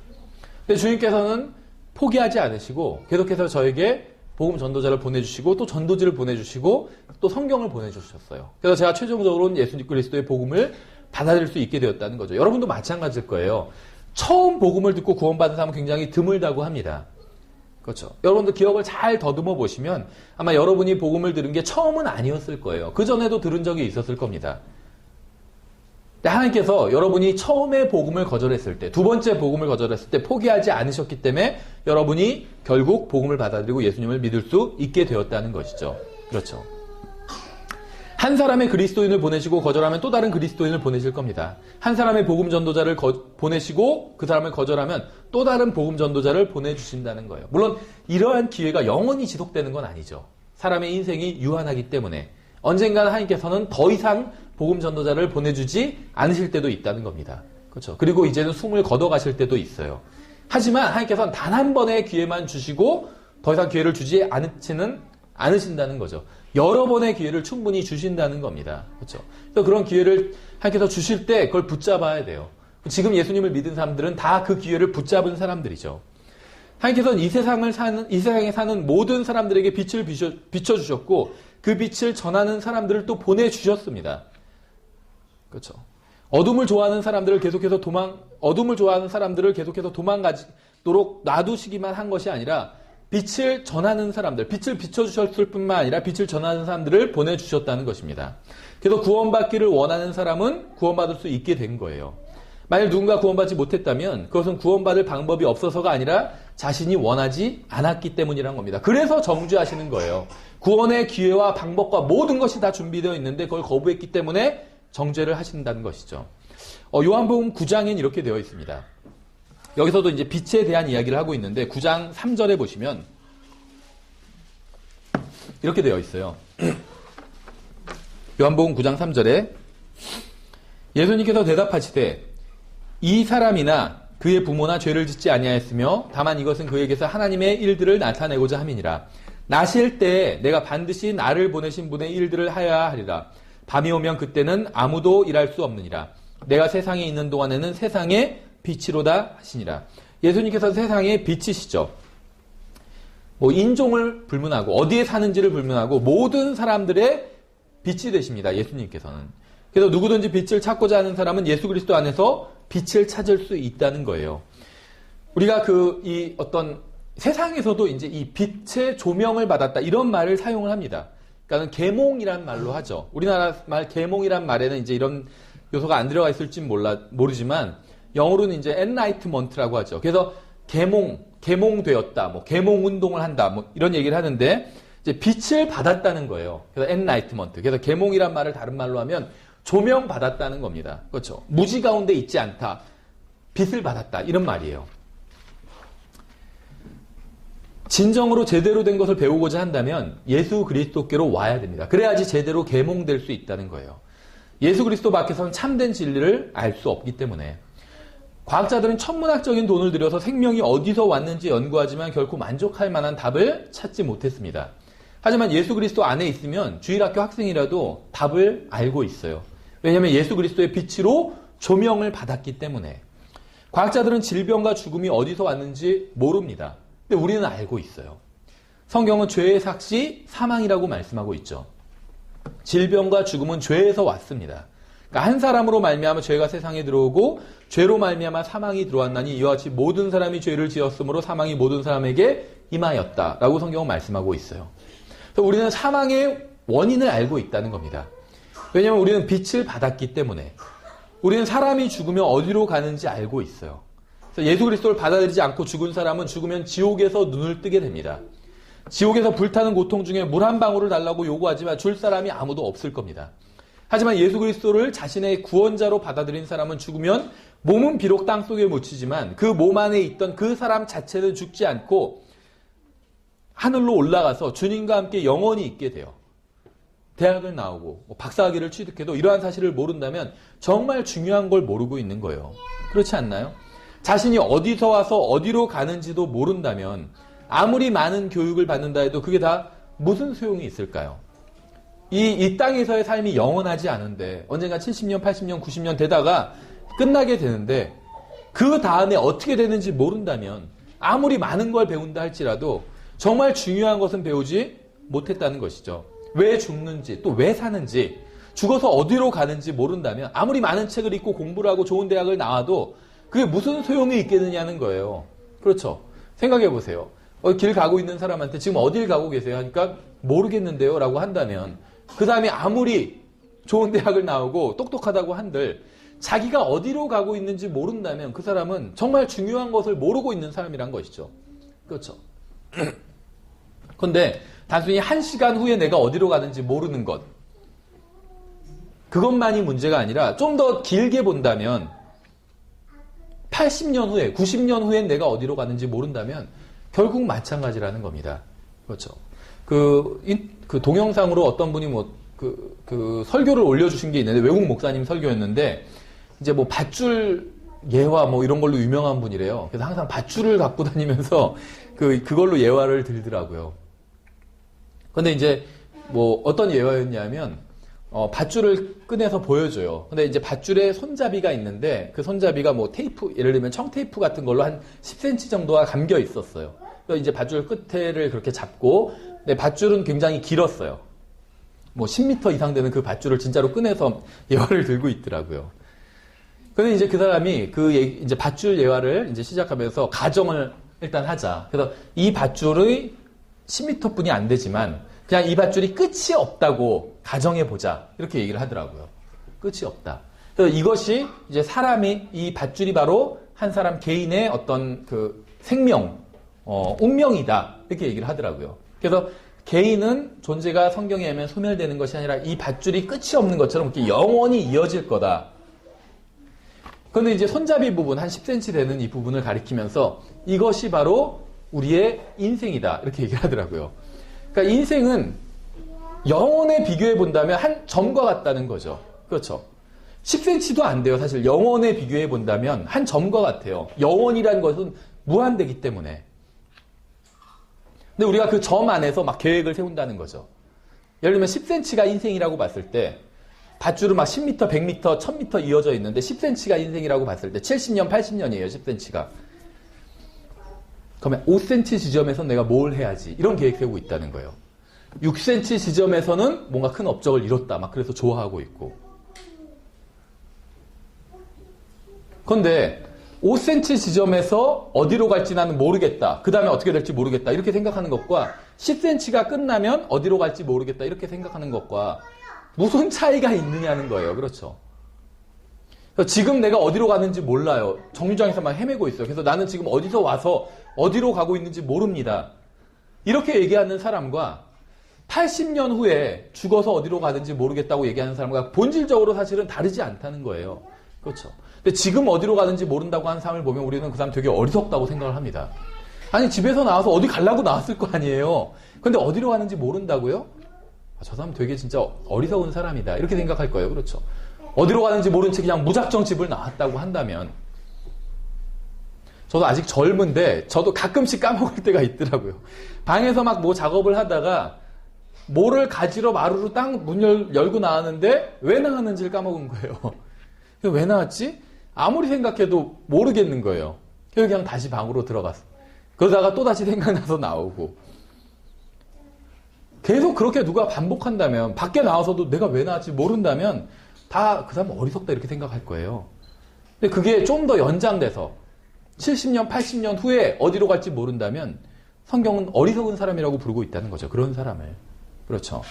근데 주님께서는 포기하지 않으시고 계속해서 저에게 복음 전도자를 보내주시고 또 전도지를 보내주시고 또 성경을 보내주셨어요. 그래서 제가 최종적으로는 예수 그리스도의 복음을 받아들일 수 있게 되었다는 거죠. 여러분도 마찬가지일 거예요. 처음 복음을 듣고 구원받은 사람은 굉장히 드물다고 합니다. 그렇죠. 여러분도 기억을 잘 더듬어 보시면 아마 여러분이 복음을 들은 게 처음은 아니었을 거예요. 그 전에도 들은 적이 있었을 겁니다. 근데 하나님께서 여러분이 처음에 복음을 거절했을 때, 두 번째 복음을 거절했을 때 포기하지 않으셨기 때문에 여러분이 결국 복음을 받아들이고 예수님을 믿을 수 있게 되었다는 것이죠. 그렇죠. 한 사람의 그리스도인을 보내시고 거절하면 또 다른 그리스도인을 보내실 겁니다. 한 사람의 복음 전도자를 보내시고 그 사람을 거절하면 또 다른 복음 전도자를 보내주신다는 거예요. 물론 이러한 기회가 영원히 지속되는 건 아니죠. 사람의 인생이 유한하기 때문에 언젠가는 하나님께서는 더 이상 복음 전도자를 보내주지 않으실 때도 있다는 겁니다. 그렇죠. 그리고 이제는 숨을 걷어가실 때도 있어요. 하지만 하나님께서는 단 한 번의 기회만 주시고 더 이상 기회를 주지 않으신다는 거죠. 여러 번의 기회를 충분히 주신다는 겁니다. 그렇죠. 그래서 그런 기회를 하나님께서 주실 때 그걸 붙잡아야 돼요. 지금 예수님을 믿은 사람들은 다 그 기회를 붙잡은 사람들이죠. 하나님께서는 이 세상에 사는 모든 사람들에게 빛을 비춰주셨고 그 빛을 전하는 사람들을 또 보내주셨습니다. 그렇죠. 어둠을 좋아하는 사람들을 계속해서 도망가도록 놔두시기만 한 것이 아니라 빛을 전하는 사람들, 빛을 비춰주셨을 뿐만 아니라 빛을 전하는 사람들을 보내주셨다는 것입니다. 그래서 구원받기를 원하는 사람은 구원받을 수 있게 된 거예요. 만약 누군가 구원받지 못했다면 그것은 구원받을 방법이 없어서가 아니라 자신이 원하지 않았기 때문이란 겁니다. 그래서 정죄하시는 거예요. 구원의 기회와 방법과 모든 것이 다 준비되어 있는데 그걸 거부했기 때문에 정죄를 하신다는 것이죠. 요한복음 9장엔 이렇게 되어 있습니다. 여기서도 이제 빛에 대한 이야기를 하고 있는데 9장 3절에 보시면 이렇게 되어 있어요. 요한복음 9장 3절에 예수님께서 대답하시되 이 사람이나 그의 부모나 죄를 짓지 아니하였으며 다만 이것은 그에게서 하나님의 일들을 나타내고자 함이니라. 나실 때에 내가 반드시 나를 보내신 분의 일들을 하여야 하리라. 밤이 오면 그때는 아무도 일할 수 없느니라. 내가 세상에 있는 동안에는 세상의 빛이로다 하시니라. 예수님께서 세상의 빛이시죠. 인종을 불문하고 어디에 사는지를 불문하고 모든 사람들의 빛이 되십니다. 예수님께서는. 그래서 누구든지 빛을 찾고자 하는 사람은 예수 그리스도 안에서 빛을 찾을 수 있다는 거예요. 우리가 어떤 세상에서도 이제 이 빛의 조명을 받았다 이런 말을 사용을 합니다. 그러니까 계몽이란 말로 하죠. 우리나라 말 계몽이란 말에는 이제 이런 요소가 안 들어가 있을지 모르지만 영어로는 이제 엔라이트먼트라고 하죠. 그래서 계몽, 계몽되었다, 뭐 계몽 운동을 한다, 뭐 이런 얘기를 하는데 이제 빛을 받았다는 거예요. 그래서 enlightenment. 그래서 계몽이란 말을 다른 말로 하면 조명 받았다는 겁니다. 그렇죠? 무지 가운데 있지 않다. 빛을 받았다. 이런 말이에요. 진정으로 제대로 된 것을 배우고자 한다면 예수 그리스도께로 와야 됩니다. 그래야지 제대로 계몽될 수 있다는 거예요. 예수 그리스도 밖에서는 참된 진리를 알 수 없기 때문에. 과학자들은 천문학적인 돈을 들여서 생명이 어디서 왔는지 연구하지만 결코 만족할 만한 답을 찾지 못했습니다. 하지만 예수 그리스도 안에 있으면 주일학교 학생이라도 답을 알고 있어요. 왜냐하면 예수 그리스도의 빛으로 조명을 받았기 때문에. 과학자들은 질병과 죽음이 어디서 왔는지 모릅니다. 근데 우리는 알고 있어요. 성경은 죄의 삭시 사망이라고 말씀하고 있죠. 질병과 죽음은 죄에서 왔습니다. 그러니까 한 사람으로 말미암아 죄가 세상에 들어오고 죄로 말미암아 사망이 들어왔나니 이와 같이 모든 사람이 죄를 지었으므로 사망이 모든 사람에게 임하였다라고 성경은 말씀하고 있어요. 그래서 우리는 사망의 원인을 알고 있다는 겁니다. 왜냐하면 우리는 빛을 받았기 때문에. 우리는 사람이 죽으면 어디로 가는지 알고 있어요. 그래서 예수 그리스도를 받아들이지 않고 죽은 사람은 죽으면 지옥에서 눈을 뜨게 됩니다. 지옥에서 불타는 고통 중에 물 한 방울을 달라고 요구하지만 줄 사람이 아무도 없을 겁니다. 하지만 예수 그리스도를 자신의 구원자로 받아들인 사람은 죽으면 몸은 비록 땅속에 묻히지만 그 몸 안에 있던 그 사람 자체는 죽지 않고 하늘로 올라가서 주님과 함께 영원히 있게 돼요. 대학을 나오고 박사학위를 취득해도 이러한 사실을 모른다면 정말 중요한 걸 모르고 있는 거예요. 그렇지 않나요? 자신이 어디서 와서 어디로 가는지도 모른다면 아무리 많은 교육을 받는다 해도 그게 다 무슨 소용이 있을까요? 이 땅에서의 삶이 영원하지 않은데 언젠가 70년, 80년, 90년 되다가 끝나게 되는데 그 다음에 어떻게 되는지 모른다면 아무리 많은 걸 배운다 할지라도 정말 중요한 것은 배우지 못했다는 것이죠. 왜 죽는지 또 왜 사는지 죽어서 어디로 가는지 모른다면 아무리 많은 책을 읽고 공부를 하고 좋은 대학을 나와도 그게 무슨 소용이 있겠느냐는 거예요. 그렇죠. 생각해 보세요. 길 가고 있는 사람한테 지금 어딜 가고 계세요? 하니까 모르겠는데요 라고 한다면 그 다음에 아무리 좋은 대학을 나오고 똑똑하다고 한들 자기가 어디로 가고 있는지 모른다면 그 사람은 정말 중요한 것을 모르고 있는 사람이란 것이죠. 그렇죠. 그런데 단순히 1시간 후에 내가 어디로 가는지 모르는 것 그것만이 문제가 아니라 좀 더 길게 본다면 80년 후에 90년 후에 내가 어디로 가는지 모른다면 결국 마찬가지라는 겁니다. 그렇죠. 그 동영상으로 어떤 분이 그 설교를 올려주신 게 있는데 외국 목사님 설교였는데 이제 뭐 밧줄 예화 뭐 이런 걸로 유명한 분이래요. 그래서 항상 밧줄을 갖고 다니면서 그걸로 예화를 들더라고요. 근데 이제 뭐 어떤 예화였냐면 밧줄을 꺼내서 보여줘요. 근데 이제 밧줄에 손잡이가 있는데 그 손잡이가 뭐 테이프 예를 들면 청테이프 같은 걸로 한 10cm 정도가 감겨 있었어요. 그래서 이제 밧줄 끝에를 그렇게 잡고 근데 밧줄은 굉장히 길었어요. 뭐 10m 이상 되는 그 밧줄을 진짜로 꺼내서 예화를 들고 있더라고요. 근데 이제 그 사람이 이제 밧줄 예화를 이제 시작하면서 가정을 일단 하자. 그래서 이 밧줄의 10m뿐이 안 되지만 그냥 이 밧줄이 끝이 없다고 가정해보자. 이렇게 얘기를 하더라고요. 끝이 없다. 그래서 이것이 이제 사람이, 이 밧줄이 바로 한 사람 개인의 어떤 그 생명, 운명이다. 이렇게 얘기를 하더라고요. 그래서 개인은 존재가 성경에 의하면 소멸되는 것이 아니라 이 밧줄이 끝이 없는 것처럼 이렇게 영원히 이어질 거다. 그런데 이제 손잡이 부분, 한 10cm 되는 이 부분을 가리키면서 이것이 바로 우리의 인생이다. 이렇게 얘기를 하더라고요. 그러니까 인생은 영혼에 비교해 본다면 한 점과 같다는 거죠. 그렇죠. 10cm도 안 돼요. 사실 영혼에 비교해 본다면 한 점과 같아요. 영혼이라는 것은 무한되기 때문에. 근데 우리가 그 점 안에서 막 계획을 세운다는 거죠. 예를 들면 10cm가 인생이라고 봤을 때 밧줄은 막 10m, 100m, 1000m 이어져 있는데 10cm가 인생이라고 봤을 때 70년, 80년이에요. 10cm가. 그러면 5cm 지점에서 내가 뭘 해야지 이런 계획 세우고 있다는 거예요. 6cm 지점에서는 뭔가 큰 업적을 이뤘다. 막 그래서 좋아하고 있고. 그런데 5cm 지점에서 어디로 갈지 나는 모르겠다. 그 다음에 어떻게 될지 모르겠다. 이렇게 생각하는 것과 10cm가 끝나면 어디로 갈지 모르겠다. 이렇게 생각하는 것과 무슨 차이가 있느냐는 거예요. 그렇죠. 지금 내가 어디로 가는지 몰라요. 정류장에서만 헤매고 있어요. 그래서 나는 지금 어디서 와서 어디로 가고 있는지 모릅니다. 이렇게 얘기하는 사람과 80년 후에 죽어서 어디로 가는지 모르겠다고 얘기하는 사람과 본질적으로 사실은 다르지 않다는 거예요. 그렇죠. 근데 지금 어디로 가는지 모른다고 하는 사람을 보면 우리는 그 사람 되게 어리석다고 생각을 합니다. 아니, 집에서 나와서 어디 가려고 나왔을 거 아니에요. 근데 어디로 가는지 모른다고요? 저 사람 되게 진짜 어리석은 사람이다. 이렇게 생각할 거예요. 그렇죠. 어디로 가는지 모른 채 그냥 무작정 집을 나왔다고 한다면, 저도 아직 젊은데 저도 가끔씩 까먹을 때가 있더라고요. 방에서 막 뭐 작업을 하다가 뭐를 가지러 마루로 딱 문 열고 나왔는데 왜 나왔는지를 까먹은 거예요. 왜 나왔지? 아무리 생각해도 모르겠는 거예요. 그냥 다시 방으로 들어갔어. 그러다가 또 다시 생각나서 나오고. 계속 그렇게 누가 반복한다면, 밖에 나와서도 내가 왜 나왔지 모른다면 다 그 사람 어리석다 이렇게 생각할 거예요. 근데 그게 좀 더 연장돼서 70년, 80년 후에 어디로 갈지 모른다면 성경은 어리석은 사람이라고 부르고 있다는 거죠. 그런 사람을. 그렇죠.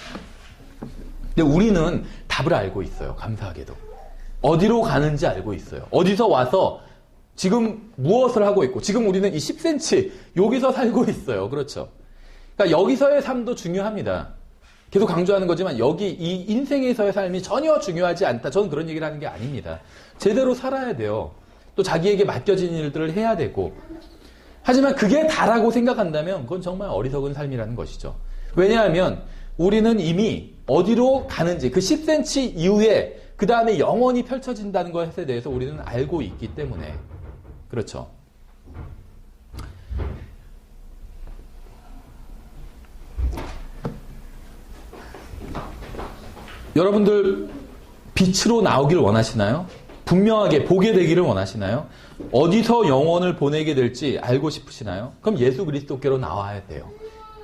근데 우리는 답을 알고 있어요. 감사하게도. 어디로 가는지 알고 있어요. 어디서 와서 지금 무엇을 하고 있고, 지금 우리는 이 10cm 여기서 살고 있어요. 그렇죠. 그러니까 여기서의 삶도 중요합니다. 계속 강조하는 거지만 여기 이 인생에서의 삶이 전혀 중요하지 않다. 저는 그런 얘기를 하는 게 아닙니다. 제대로 살아야 돼요. 또 자기에게 맡겨진 일들을 해야 되고. 하지만 그게 다라고 생각한다면 그건 정말 어리석은 삶이라는 것이죠. 왜냐하면 우리는 이미 어디로 가는지, 그 10cm 이후에 그 다음에 영원히 펼쳐진다는 것에 대해서 우리는 알고 있기 때문에. 그렇죠. 여러분들 빛으로 나오길 원하시나요? 분명하게 보게 되기를 원하시나요? 어디서 영혼을 보내게 될지 알고 싶으시나요? 그럼 예수 그리스도께로 나와야 돼요.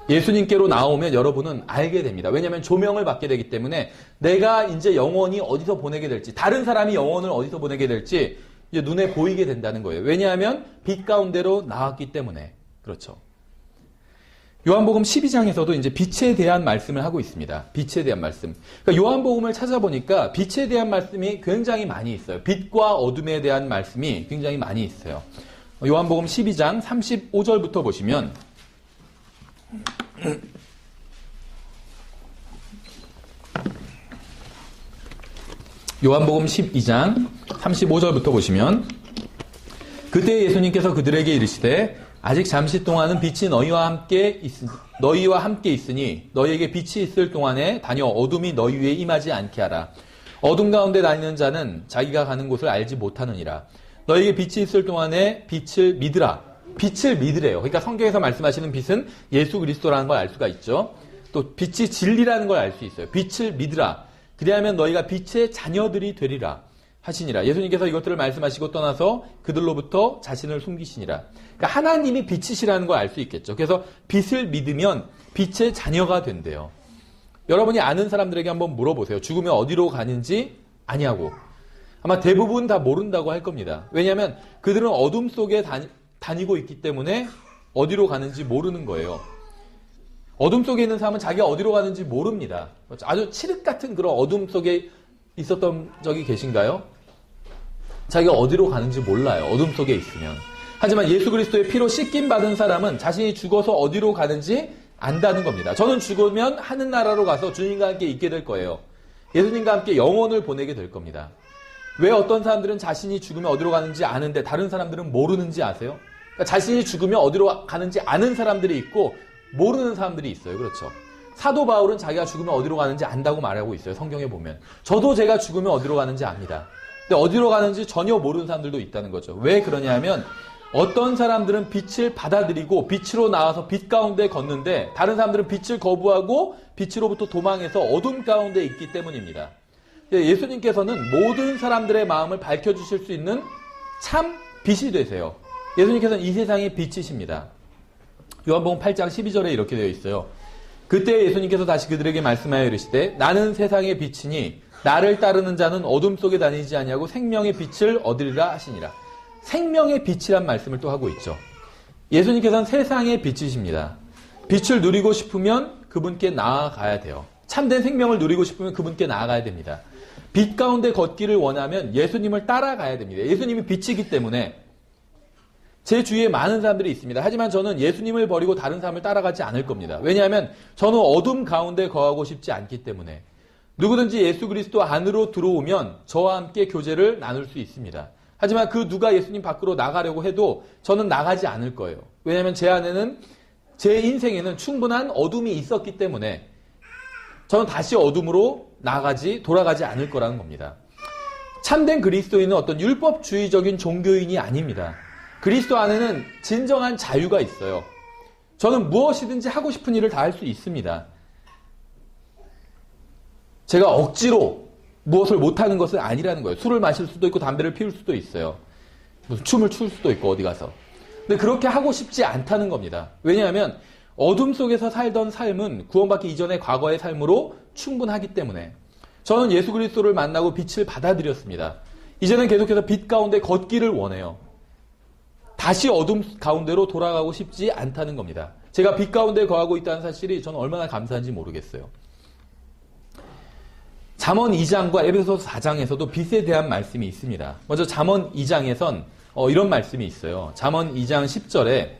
예수님께로 나오면 여러분은 알게 됩니다. 왜냐하면 조명을 받게 되기 때문에 내가 이제 영혼이 어디서 보내게 될지, 다른 사람이 영혼을 어디서 보내게 될지 이제 눈에 보이게 된다는 거예요. 왜냐하면 빛 가운데로 나왔기 때문에. 그렇죠. 요한복음 12장에서도 이제 빛에 대한 말씀을 하고 있습니다. 빛에 대한 말씀. 그러니까 요한복음을 찾아보니까 빛에 대한 말씀이 굉장히 많이 있어요. 빛과 어둠에 대한 말씀이 굉장히 많이 있어요. 요한복음 12장 35절부터 보시면 요한복음 12장 35절부터 보시면, 그때 예수님께서 그들에게 이르시되 아직 잠시 동안은 빛이 너희와 함께 있으니 너희에게 빛이 있을 동안에 다녀 어둠이 너희 위에 임하지 않게 하라. 어둠 가운데 다니는 자는 자기가 가는 곳을 알지 못하느니라. 너희에게 빛이 있을 동안에 빛을 믿으라. 빛을 믿으래요. 그러니까 성경에서 말씀하시는 빛은 예수 그리스도라는 걸 알 수가 있죠. 또 빛이 진리라는 걸 알 수 있어요. 빛을 믿으라. 그리하면 너희가 빛의 자녀들이 되리라 하시니라. 예수님께서 이것들을 말씀하시고 떠나서 그들로부터 자신을 숨기시니라. 그러니까 하나님이 빛이시라는 걸 알 수 있겠죠. 그래서 빛을 믿으면 빛의 자녀가 된대요. 여러분이 아는 사람들에게 한번 물어보세요. 죽으면 어디로 가는지 아냐고. 아마 대부분 다 모른다고 할 겁니다. 왜냐하면 그들은 어둠 속에 다니고 있기 때문에 어디로 가는지 모르는 거예요. 어둠 속에 있는 사람은 자기가 어디로 가는지 모릅니다. 아주 칠흑 같은 그런 어둠 속에 있었던 적이 계신가요? 자기가 어디로 가는지 몰라요. 어둠 속에 있으면. 하지만 예수 그리스도의 피로 씻김 받은 사람은 자신이 죽어서 어디로 가는지 안다는 겁니다. 저는 죽으면 하늘나라로 가서 주님과 함께 있게 될 거예요. 예수님과 함께 영혼을 보내게 될 겁니다. 왜 어떤 사람들은 자신이 죽으면 어디로 가는지 아는데 다른 사람들은 모르는지 아세요? 그러니까 자신이 죽으면 어디로 가는지 아는 사람들이 있고 모르는 사람들이 있어요. 그렇죠. 사도 바울은 자기가 죽으면 어디로 가는지 안다고 말하고 있어요. 성경에 보면. 저도 제가 죽으면 어디로 가는지 압니다. 근데 어디로 가는지 전혀 모르는 사람들도 있다는 거죠. 왜 그러냐면 어떤 사람들은 빛을 받아들이고 빛으로 나와서 빛 가운데 걷는데 다른 사람들은 빛을 거부하고 빛으로부터 도망해서 어둠 가운데 있기 때문입니다. 예수님께서는 모든 사람들의 마음을 밝혀주실 수 있는 참 빛이 되세요. 예수님께서는 이 세상의 빛이십니다. 요한복음 8장 12절에 이렇게 되어 있어요. 그때 예수님께서 다시 그들에게 말씀하여 이르시되 나는 세상의 빛이니 나를 따르는 자는 어둠 속에 다니지 아니하고 생명의 빛을 얻으리라 하시니라. 생명의 빛이란 말씀을 또 하고 있죠. 예수님께서는 세상의 빛이십니다. 빛을 누리고 싶으면 그분께 나아가야 돼요. 참된 생명을 누리고 싶으면 그분께 나아가야 됩니다. 빛 가운데 걷기를 원하면 예수님을 따라가야 됩니다. 예수님이 빛이기 때문에 제 주위에 많은 사람들이 있습니다. 하지만 저는 예수님을 버리고 다른 사람을 따라가지 않을 겁니다. 왜냐하면 저는 어둠 가운데 거하고 싶지 않기 때문에. 누구든지 예수 그리스도 안으로 들어오면 저와 함께 교제를 나눌 수 있습니다. 하지만 그 누가 예수님 밖으로 나가려고 해도 저는 나가지 않을 거예요. 왜냐하면 제 안에는, 제 인생에는 충분한 어둠이 있었기 때문에 저는 다시 어둠으로 돌아가지 않을 거라는 겁니다. 참된 그리스도인은 어떤 율법주의적인 종교인이 아닙니다. 그리스도 안에는 진정한 자유가 있어요. 저는 무엇이든지 하고 싶은 일을 다 할 수 있습니다. 제가 억지로 무엇을 못하는 것은 아니라는 거예요. 술을 마실 수도 있고 담배를 피울 수도 있어요. 무슨 춤을 출 수도 있고 어디 가서. 근데 그렇게 하고 싶지 않다는 겁니다. 왜냐하면 어둠 속에서 살던 삶은 구원받기 이전의 과거의 삶으로 충분하기 때문에. 저는 예수 그리스도를 만나고 빛을 받아들였습니다. 이제는 계속해서 빛 가운데 걷기를 원해요. 다시 어둠 가운데로 돌아가고 싶지 않다는 겁니다. 제가 빛 가운데 거하고 있다는 사실이 저는 얼마나 감사한지 모르겠어요. 잠언 2장과 에베소서 4장에서도 빛에 대한 말씀이 있습니다. 먼저 잠언 2장에선 이런 말씀이 있어요. 잠언 2장 10절에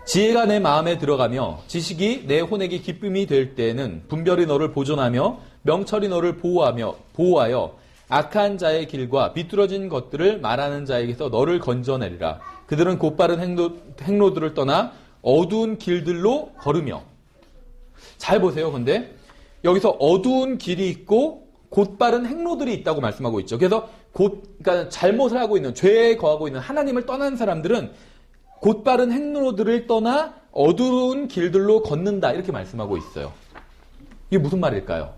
지혜가 내 마음에 들어가며 지식이 내 혼에게 기쁨이 될 때에는 분별이 너를 보존하며 명철이 너를 보호하여 악한 자의 길과 비뚤어진 것들을 말하는 자에게서 너를 건져내리라. 그들은 곧바른 행로들을 떠나 어두운 길들로 걸으며. 잘 보세요. 근데 여기서 어두운 길이 있고 곧바른 행로들이 있다고 말씀하고 있죠. 그래서 그러니까 잘못을 하고 있는, 죄에 거하고 있는, 하나님을 떠난 사람들은 곧바른 행로들을 떠나 어두운 길들로 걷는다, 이렇게 말씀하고 있어요. 이게 무슨 말일까요?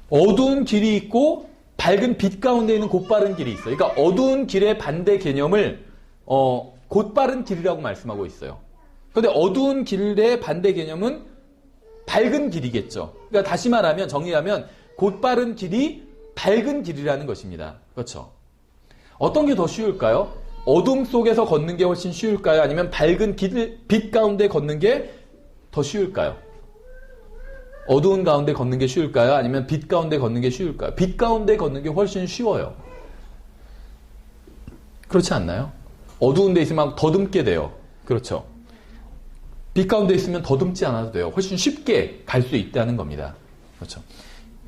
어두운 길이 있고 밝은 빛 가운데 있는 곧바른 길이 있어요. 그러니까 어두운 길의 반대 개념을 곧바른 길이라고 말씀하고 있어요. 그런데 어두운 길의 반대 개념은 밝은 길이겠죠. 그러니까 다시 말하면, 정리하면 곧바른 길이 밝은 길이라는 것입니다. 그렇죠? 어떤 게 더 쉬울까요? 어둠 속에서 걷는 게 훨씬 쉬울까요? 아니면 밝은 빛 가운데 걷는 게 더 쉬울까요? 어두운 가운데 걷는 게 쉬울까요? 아니면 빛 가운데 걷는 게 쉬울까요? 빛 가운데 걷는 게 훨씬 쉬워요. 그렇지 않나요? 어두운 데 있으면 더듬게 돼요. 그렇죠? 빛 가운데 있으면 더듬지 않아도 돼요. 훨씬 쉽게 갈 수 있다는 겁니다. 그렇죠?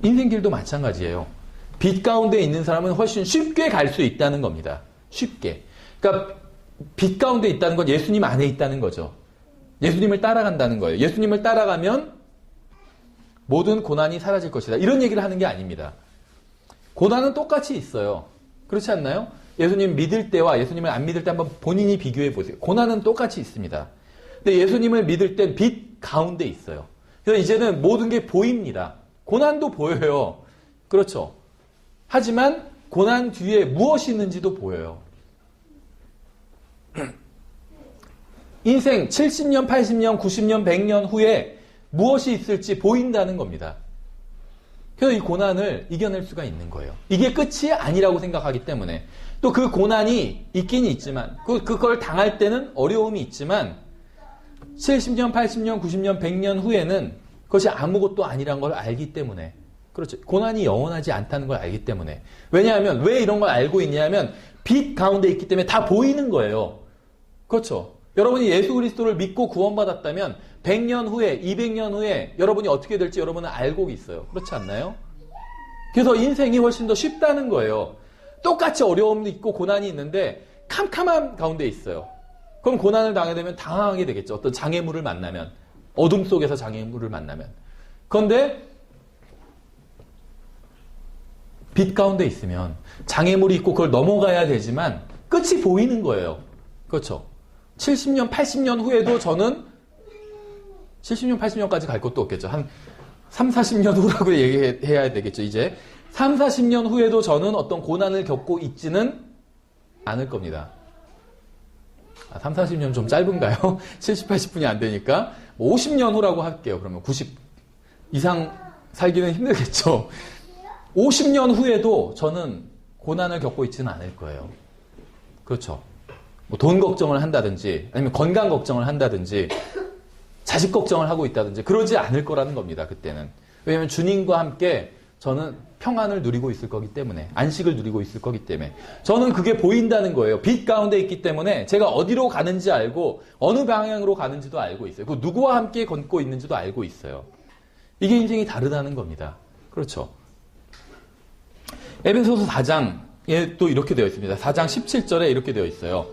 인생길도 마찬가지예요. 빛 가운데 있는 사람은 훨씬 쉽게 갈 수 있다는 겁니다. 쉽게. 그러니까 빛 가운데 있다는 건 예수님 안에 있다는 거죠. 예수님을 따라간다는 거예요. 예수님을 따라가면 모든 고난이 사라질 것이다. 이런 얘기를 하는 게 아닙니다. 고난은 똑같이 있어요. 그렇지 않나요? 예수님 믿을 때와 예수님을 안 믿을 때 한번 본인이 비교해 보세요. 고난은 똑같이 있습니다. 근데 예수님을 믿을 땐 빛 가운데 있어요. 그래서 이제는 모든 게 보입니다. 고난도 보여요. 그렇죠? 하지만 고난 뒤에 무엇이 있는지도 보여요. 인생 70년, 80년, 90년, 100년 후에 무엇이 있을지 보인다는 겁니다. 그래서 이 고난을 이겨낼 수가 있는 거예요. 이게 끝이 아니라고 생각하기 때문에. 또 그 고난이 있긴 있지만, 그걸 당할 때는 어려움이 있지만, 70년, 80년, 90년, 100년 후에는 그것이 아무것도 아니란 걸 알기 때문에. 그렇죠. 고난이 영원하지 않다는 걸 알기 때문에. 왜냐하면, 왜 이런 걸 알고 있냐면, 빛 가운데 있기 때문에 다 보이는 거예요. 그렇죠. 여러분이 예수 그리스도를 믿고 구원받았다면 100년 후에, 200년 후에 여러분이 어떻게 될지 여러분은 알고 있어요. 그렇지 않나요? 그래서 인생이 훨씬 더 쉽다는 거예요. 똑같이 어려움도 있고 고난이 있는데 캄캄한 가운데 있어요. 그럼 고난을 당하게 되면 당황하게 되겠죠. 어떤 장애물을 만나면. 어둠 속에서 장애물을 만나면. 그런데 빛 가운데 있으면 장애물이 있고 그걸 넘어가야 되지만 끝이 보이는 거예요. 그렇죠? 70년, 80년 후에도 저는 70년, 80년까지 갈 것도 없겠죠. 한 3, 40년 후라고 얘기해야 되겠죠, 이제. 3, 40년 후에도 저는 어떤 고난을 겪고 있지는 않을 겁니다. 3, 40년 좀 짧은가요? 70, 80분이 안 되니까. 50년 후라고 할게요. 그러면 90 이상 살기는 힘들겠죠. 50년 후에도 저는 고난을 겪고 있지는 않을 거예요. 그렇죠. 뭐 돈 걱정을 한다든지 아니면 건강 걱정을 한다든지 자식 걱정을 하고 있다든지 그러지 않을 거라는 겁니다. 그때는. 왜냐하면 주님과 함께 저는 평안을 누리고 있을 거기 때문에, 안식을 누리고 있을 거기 때문에. 저는 그게 보인다는 거예요. 빛 가운데 있기 때문에 제가 어디로 가는지 알고 어느 방향으로 가는지도 알고 있어요. 그 누구와 함께 걷고 있는지도 알고 있어요. 이게 인생이 다르다는 겁니다. 그렇죠. 에베소서 4장에 또 이렇게 되어 있습니다. 4장 17절에 이렇게 되어 있어요.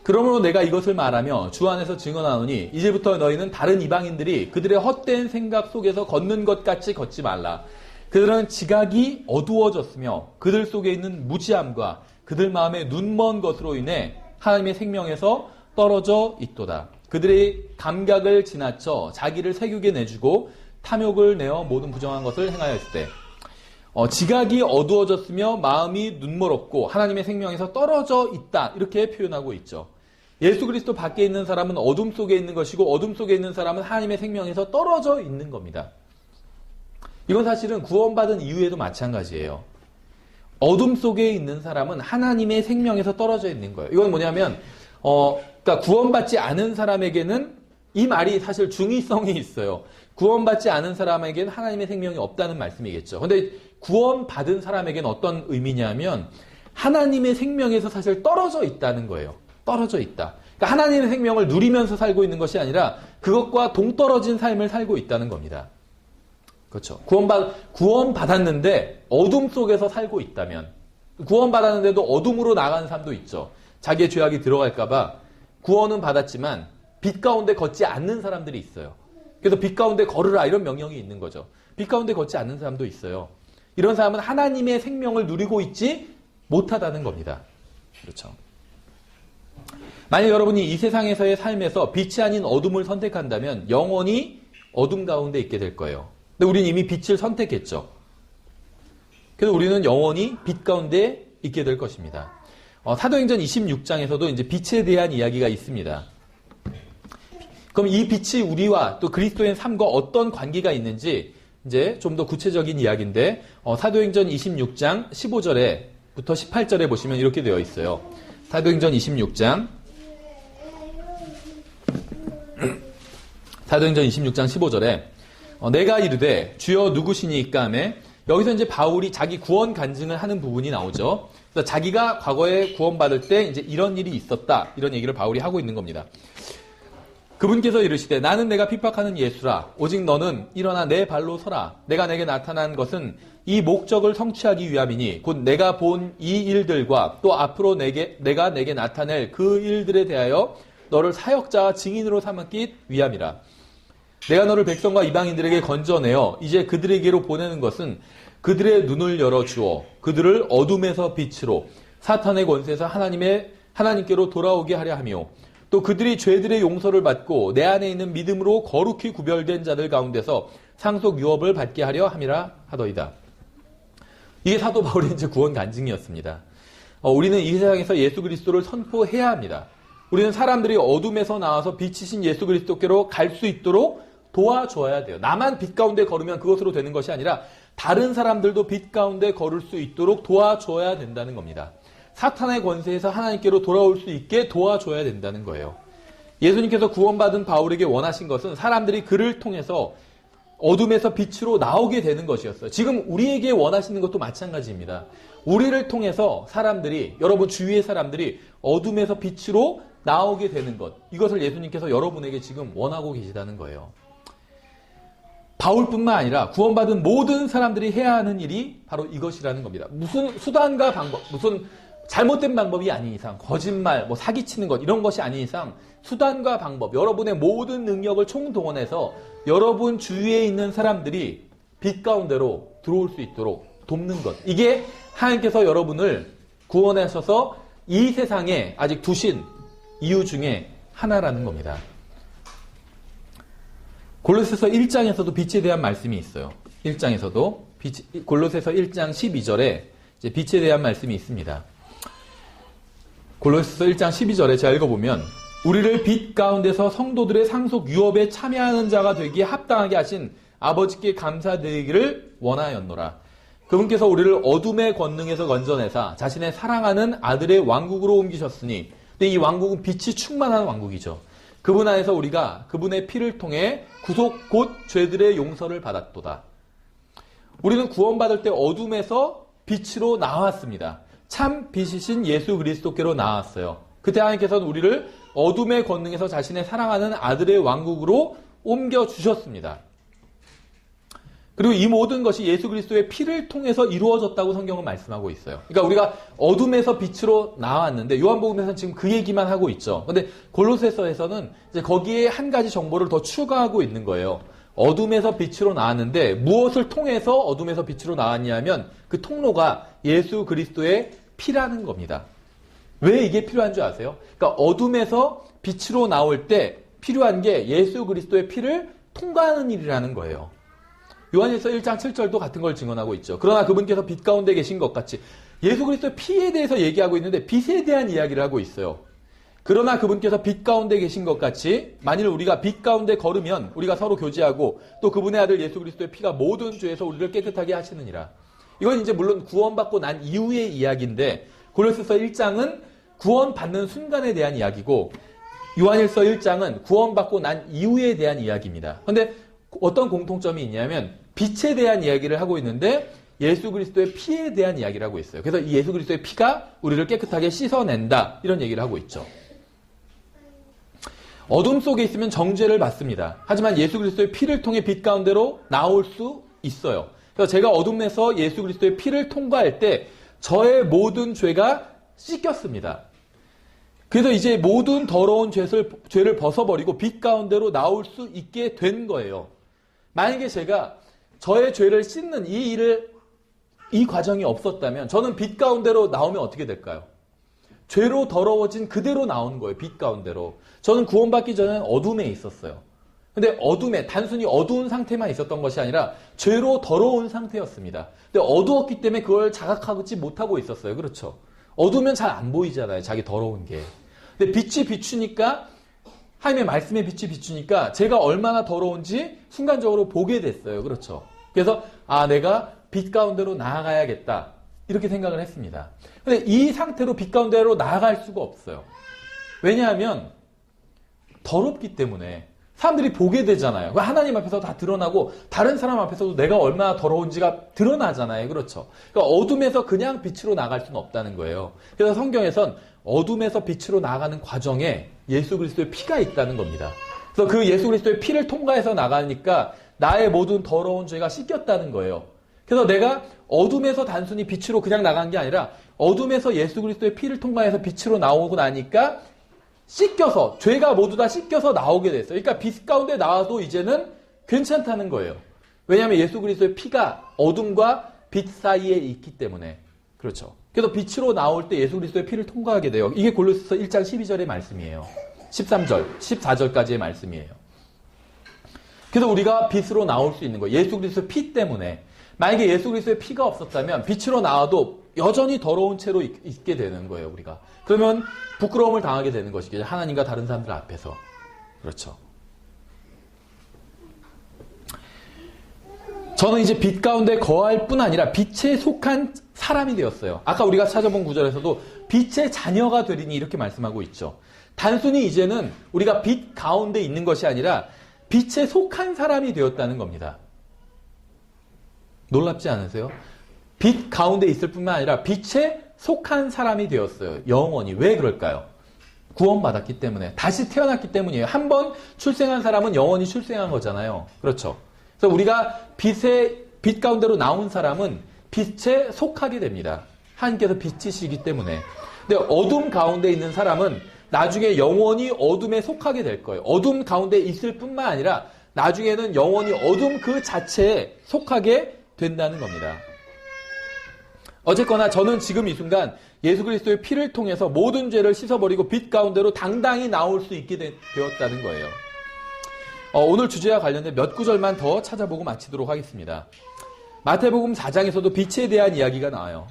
그러므로 내가 이것을 말하며 주 안에서 증언하노니 이제부터 너희는 다른 이방인들이 그들의 헛된 생각 속에서 걷는 것 같이 걷지 말라. 그들은 지각이 어두워졌으며 그들 속에 있는 무지함과 그들 마음에 눈먼 것으로 인해 하나님의 생명에서 떨어져 있도다. 그들의 감각을 지나쳐 자기를 세균에 내주고 탐욕을 내어 모든 부정한 것을 행하였을 때 지각이 어두워졌으며 마음이 눈멀었고 하나님의 생명에서 떨어져 있다. 이렇게 표현하고 있죠. 예수 그리스도 밖에 있는 사람은 어둠 속에 있는 것이고 어둠 속에 있는 사람은 하나님의 생명에서 떨어져 있는 겁니다. 이건 사실은 구원받은 이후에도 마찬가지예요. 어둠 속에 있는 사람은 하나님의 생명에서 떨어져 있는 거예요. 이건 뭐냐면 그러니까 구원받지 않은 사람에게는 이 말이 사실 중의성이 있어요. 구원받지 않은 사람에게는 하나님의 생명이 없다는 말씀이겠죠. 근데 구원받은 사람에게는 어떤 의미냐면 하나님의 생명에서 사실 떨어져 있다는 거예요. 떨어져 있다. 그러니까 하나님의 생명을 누리면서 살고 있는 것이 아니라 그것과 동떨어진 삶을 살고 있다는 겁니다. 그렇죠. 구원받았는데 어둠 속에서 살고 있다면, 구원받았는데도 어둠으로 나가는 사람도 있죠. 자기의 죄악이 들어갈까봐 구원은 받았지만 빛 가운데 걷지 않는 사람들이 있어요. 그래서 빛 가운데 걸으라 이런 명령이 있는 거죠. 빛 가운데 걷지 않는 사람도 있어요. 이런 사람은 하나님의 생명을 누리고 있지 못하다는 겁니다. 그렇죠. 만약 여러분이 이 세상에서의 삶에서 빛이 아닌 어둠을 선택한다면 영원히 어둠 가운데 있게 될 거예요. 근데 우리는 이미 빛을 선택했죠. 그래서 우리는 영원히 빛 가운데 있게 될 것입니다. 사도행전 26장에서도 이제 빛에 대한 이야기가 있습니다. 그럼 이 빛이 우리와 또 그리스도의 삶과 어떤 관계가 있는지 이제 좀 더 구체적인 이야기인데 사도행전 26장 15절에부터 18절에 보시면 이렇게 되어 있어요. 사도행전 26장 15절에 내가 이르되 주여 누구시니까 하며 여기서 이제 바울이 자기 구원 간증을 하는 부분이 나오죠. 그래서 자기가 과거에 구원받을 때 이제 이런 일이 있었다. 이런 얘기를 바울이 하고 있는 겁니다. 그분께서 이르시되 나는 내가 핍박하는 예수라. 오직 너는 일어나 내 발로 서라. 내가 내게 나타난 것은 이 목적을 성취하기 위함이니 곧 내가 본 이 일들과 또 앞으로 내가 내게 나타낼 그 일들에 대하여 너를 사역자와 증인으로 삼기 위함이라. 내가 너를 백성과 이방인들에게 건져내어 이제 그들에게로 보내는 것은 그들의 눈을 열어주어 그들을 어둠에서 빛으로 사탄의 권세에서 하나님께로 돌아오게 하려 하며 또 그들이 죄들의 용서를 받고 내 안에 있는 믿음으로 거룩히 구별된 자들 가운데서 상속 유업을 받게 하려 함이라 하더이다. 이게 사도 바울의 이제 구원 간증이었습니다. 우리는 이 세상에서 예수 그리스도를 선포해야 합니다. 우리는 사람들이 어둠에서 나와서 빛이신 예수 그리스도께로 갈 수 있도록 도와줘야 돼요. 나만 빛 가운데 걸으면 그것으로 되는 것이 아니라 다른 사람들도 빛 가운데 걸을 수 있도록 도와줘야 된다는 겁니다. 사탄의 권세에서 하나님께로 돌아올 수 있게 도와줘야 된다는 거예요. 예수님께서 구원받은 바울에게 원하신 것은 사람들이 그를 통해서 어둠에서 빛으로 나오게 되는 것이었어요. 지금 우리에게 원하시는 것도 마찬가지입니다. 우리를 통해서 사람들이, 여러분 주위의 사람들이 어둠에서 빛으로 나오게 되는 것, 이것을 예수님께서 여러분에게 지금 원하고 계시다는 거예요. 바울뿐만 아니라 구원받은 모든 사람들이 해야 하는 일이 바로 이것이라는 겁니다. 무슨 수단과 방법, 무슨 잘못된 방법이 아닌 이상, 거짓말, 사기치는 것 이런 것이 아닌 이상 수단과 방법, 여러분의 모든 능력을 총동원해서 여러분 주위에 있는 사람들이 빛 가운데로 들어올 수 있도록 돕는 것. 이게 하나님께서 여러분을 구원하셔서 이 세상에 아직 두신 이유 중에 하나라는 겁니다. 골로새서 1장에서도 빛에 대한 말씀이 있어요. 1장에서도 골로새서 1장 12절에 이제 빛에 대한 말씀이 있습니다. 골로새서 1장 12절에 제가 읽어보면 우리를 빛 가운데서 성도들의 상속 유업에 참여하는 자가 되기에 합당하게 하신 아버지께 감사드리기를 원하였노라. 그분께서 우리를 어둠의 권능에서 건져내사 자신의 사랑하는 아들의 왕국으로 옮기셨으니, 근데 이 왕국은 빛이 충만한 왕국이죠. 그분 안에서 우리가 그분의 피를 통해 구속 곧 죄들의 용서를 받았도다. 우리는 구원받을 때 어둠에서 빛으로 나왔습니다. 참 빛이신 예수 그리스도께로 나왔어요. 그때 하나님께서는 우리를 어둠의 권능에서 자신의 사랑하는 아들의 왕국으로 옮겨주셨습니다. 그리고 이 모든 것이 예수 그리스도의 피를 통해서 이루어졌다고 성경은 말씀하고 있어요. 그러니까 우리가 어둠에서 빛으로 나왔는데 요한복음에서는 지금 그 얘기만 하고 있죠. 근데 골로새서에서는 이제 거기에 한 가지 정보를 더 추가하고 있는 거예요. 어둠에서 빛으로 나왔는데 무엇을 통해서 어둠에서 빛으로 나왔냐면 그 통로가 예수 그리스도의 피라는 겁니다. 왜 이게 필요한 줄 아세요? 그러니까 어둠에서 빛으로 나올 때 필요한 게 예수 그리스도의 피를 통과하는 일이라는 거예요. 요한일서 1장 7절도 같은 걸 증언하고 있죠. 그러나 그분께서 빛 가운데 계신 것 같이 예수 그리스도의 피에 대해서 얘기하고 있는데 빛에 대한 이야기를 하고 있어요. 그러나 그분께서 빛 가운데 계신 것 같이 만일 우리가 빛 가운데 걸으면 우리가 서로 교제하고 또 그분의 아들 예수 그리스도의 피가 모든 죄에서 우리를 깨끗하게 하시느니라. 이건 이제 물론 구원받고 난 이후의 이야기인데 골로새서 1장은 구원받는 순간에 대한 이야기고 요한일서 1장은 구원받고 난 이후에 대한 이야기입니다. 그런데 어떤 공통점이 있냐면 빛에 대한 이야기를 하고 있는데 예수 그리스도의 피에 대한 이야기를 하고 있어요. 그래서 이 예수 그리스도의 피가 우리를 깨끗하게 씻어낸다 이런 얘기를 하고 있죠. 어둠 속에 있으면 정죄를 받습니다. 하지만 예수 그리스도의 피를 통해 빛 가운데로 나올 수 있어요. 그래서 제가 어둠에서 예수 그리스도의 피를 통과할 때 저의 모든 죄가 씻겼습니다. 그래서 이제 모든 더러운 죄를 벗어버리고 빛 가운데로 나올 수 있게 된 거예요. 만약에 제가 저의 죄를 씻는 이 과정이 없었다면 저는 빛 가운데로 나오면 어떻게 될까요? 죄로 더러워진 그대로 나오는 거예요. 빛 가운데로. 저는 구원받기 전에는 어둠에 있었어요. 근데 어둠에 단순히 어두운 상태만 있었던 것이 아니라 죄로 더러운 상태였습니다. 근데 어두웠기 때문에 그걸 자각하지 못하고 있었어요. 그렇죠? 어두우면 잘 안 보이잖아요. 자기 더러운 게. 근데 빛이 비추니까 하나님의 말씀에 빛이 비추니까 제가 얼마나 더러운지 순간적으로 보게 됐어요. 그렇죠? 그래서 내가 빛 가운데로 나아가야겠다. 이렇게 생각을 했습니다. 근데 이 상태로 빛 가운데로 나아갈 수가 없어요. 왜냐하면 더럽기 때문에 사람들이 보게 되잖아요. 하나님 앞에서 다 드러나고 다른 사람 앞에서도 내가 얼마나 더러운지가 드러나잖아요. 그렇죠? 그러니까 어둠에서 그냥 빛으로 나갈 수는 없다는 거예요. 그래서 성경에선 어둠에서 빛으로 나아가는 과정에 예수 그리스도의 피가 있다는 겁니다. 그래서 그 예수 그리스도의 피를 통과해서 나가니까 나의 모든 더러운 죄가 씻겼다는 거예요. 그래서 내가 어둠에서 단순히 빛으로 그냥 나간 게 아니라 어둠에서 예수 그리스도의 피를 통과해서 빛으로 나오고 나니까 씻겨서 죄가 모두 다 씻겨서 나오게 됐어요. 그러니까 빛 가운데 나와도 이제는 괜찮다는 거예요. 왜냐하면 예수 그리스도의 피가 어둠과 빛 사이에 있기 때문에. 그렇죠. 그래서 빛으로 나올 때 예수 그리스도의 피를 통과하게 돼요. 이게 골로새서 1장 12절의 말씀이에요. 13절, 14절까지의 말씀이에요. 그래서 우리가 빛으로 나올 수 있는 거예요. 예수 그리스도의 피 때문에. 만약에 예수 그리스도의 피가 없었다면 빛으로 나와도 여전히 더러운 채로 있게 되는 거예요, 우리가. 그러면 부끄러움을 당하게 되는 것이겠죠. 하나님과 다른 사람들 앞에서. 그렇죠. 저는 이제 빛 가운데 거할 뿐 아니라 빛에 속한 사람이 되었어요. 아까 우리가 찾아본 구절에서도 빛의 자녀가 되리니 이렇게 말씀하고 있죠. 단순히 이제는 우리가 빛 가운데 있는 것이 아니라 빛에 속한 사람이 되었다는 겁니다. 놀랍지 않으세요? 빛 가운데 있을 뿐만 아니라 빛에 속한 사람이 되었어요. 영원히. 왜 그럴까요? 구원받았기 때문에. 다시 태어났기 때문이에요. 한 번 출생한 사람은 영원히 출생한 거잖아요. 그렇죠? 그래서 우리가 빛 가운데로 나온 사람은 빛에 속하게 됩니다. 하나님께서 빛이시기 때문에. 근데 어둠 가운데 있는 사람은 나중에 영원히 어둠에 속하게 될 거예요. 어둠 가운데 있을 뿐만 아니라 나중에는 영원히 어둠 그 자체에 속하게 된다는 겁니다. 어쨌거나 저는 지금 이 순간 예수 그리스도의 피를 통해서 모든 죄를 씻어버리고 빛 가운데로 당당히 나올 수 있게 되었다는 거예요. 오늘 주제와 관련된 몇 구절만 더 찾아보고 마치도록 하겠습니다. 마태복음 4장에서도 빛에 대한 이야기가 나와요.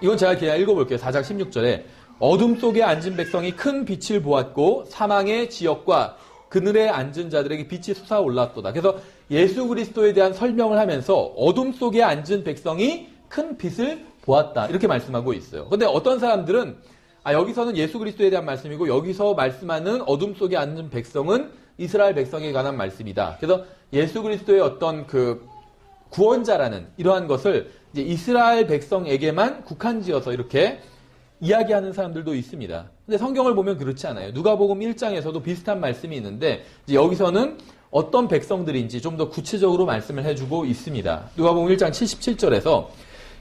이건 제가 그냥 읽어볼게요. 4장 16절에 어둠 속에 앉은 백성이 큰 빛을 보았고 사망의 지역과 그늘에 앉은 자들에게 빛이 솟아올랐도다. 그래서 예수 그리스도에 대한 설명을 하면서 어둠 속에 앉은 백성이 큰 빛을 보았다. 이렇게 말씀하고 있어요. 그런데 어떤 사람들은 여기서는 예수 그리스도에 대한 말씀이고 여기서 말씀하는 어둠 속에 앉은 백성은 이스라엘 백성에 관한 말씀이다. 그래서 예수 그리스도의 어떤 그 구원자라는 이러한 것을 이제 이스라엘 백성에게만 국한지어서 이렇게 이야기하는 사람들도 있습니다. 근데 성경을 보면 그렇지 않아요. 누가복음 1장에서도 비슷한 말씀이 있는데 이제 여기서는 어떤 백성들인지 좀 더 구체적으로 말씀을 해주고 있습니다. 누가복음 1장 77절에서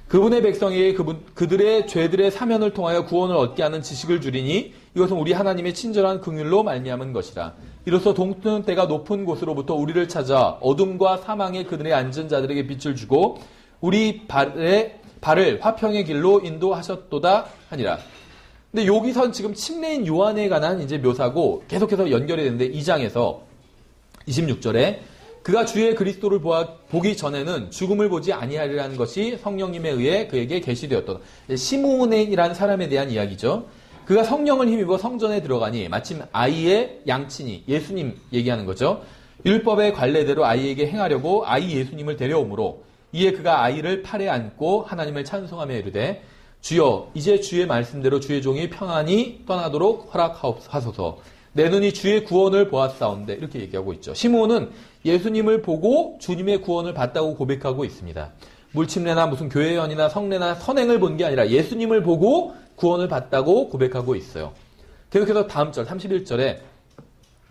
그분의 백성에게 그들의 죄들의 사면을 통하여 구원을 얻게 하는 지식을 주리니 이것은 우리 하나님의 친절한 긍휼로 말미암은 것이라. 이로써 동트는 때가 높은 곳으로부터 우리를 찾아 어둠과 사망의 그들의 앉은 자들에게 빛을 주고 우리 발을 화평의 길로 인도하셨도다 하니라. 근데 여기선 지금 침례인 요한에 관한 이제 묘사고 계속해서 연결이 되는데 2장에서 26절에 그가 주의 그리스도를 보기 전에는 죽음을 보지 아니하리라는 것이 성령님에 의해 그에게 계시되었다. 시므온이라는 사람에 대한 이야기죠. 그가 성령을 힘입어 성전에 들어가니 마침 아이의 양친이 예수님 얘기하는 거죠. 율법의 관례대로 아이에게 행하려고 아이 예수님을 데려오므로 이에 그가 아이를 팔에 안고 하나님을 찬송하며 이르되 주여 이제 주의 말씀대로 주의 종이 평안히 떠나도록 허락하소서. 내 눈이 주의 구원을 보았사온데 이렇게 얘기하고 있죠. 시므온은 예수님을 보고 주님의 구원을 봤다고 고백하고 있습니다. 물침례나 무슨 교회연이나 성례나 선행을 본 게 아니라 예수님을 보고 구원을 봤다고 고백하고 있어요. 계속해서 다음 절 31절에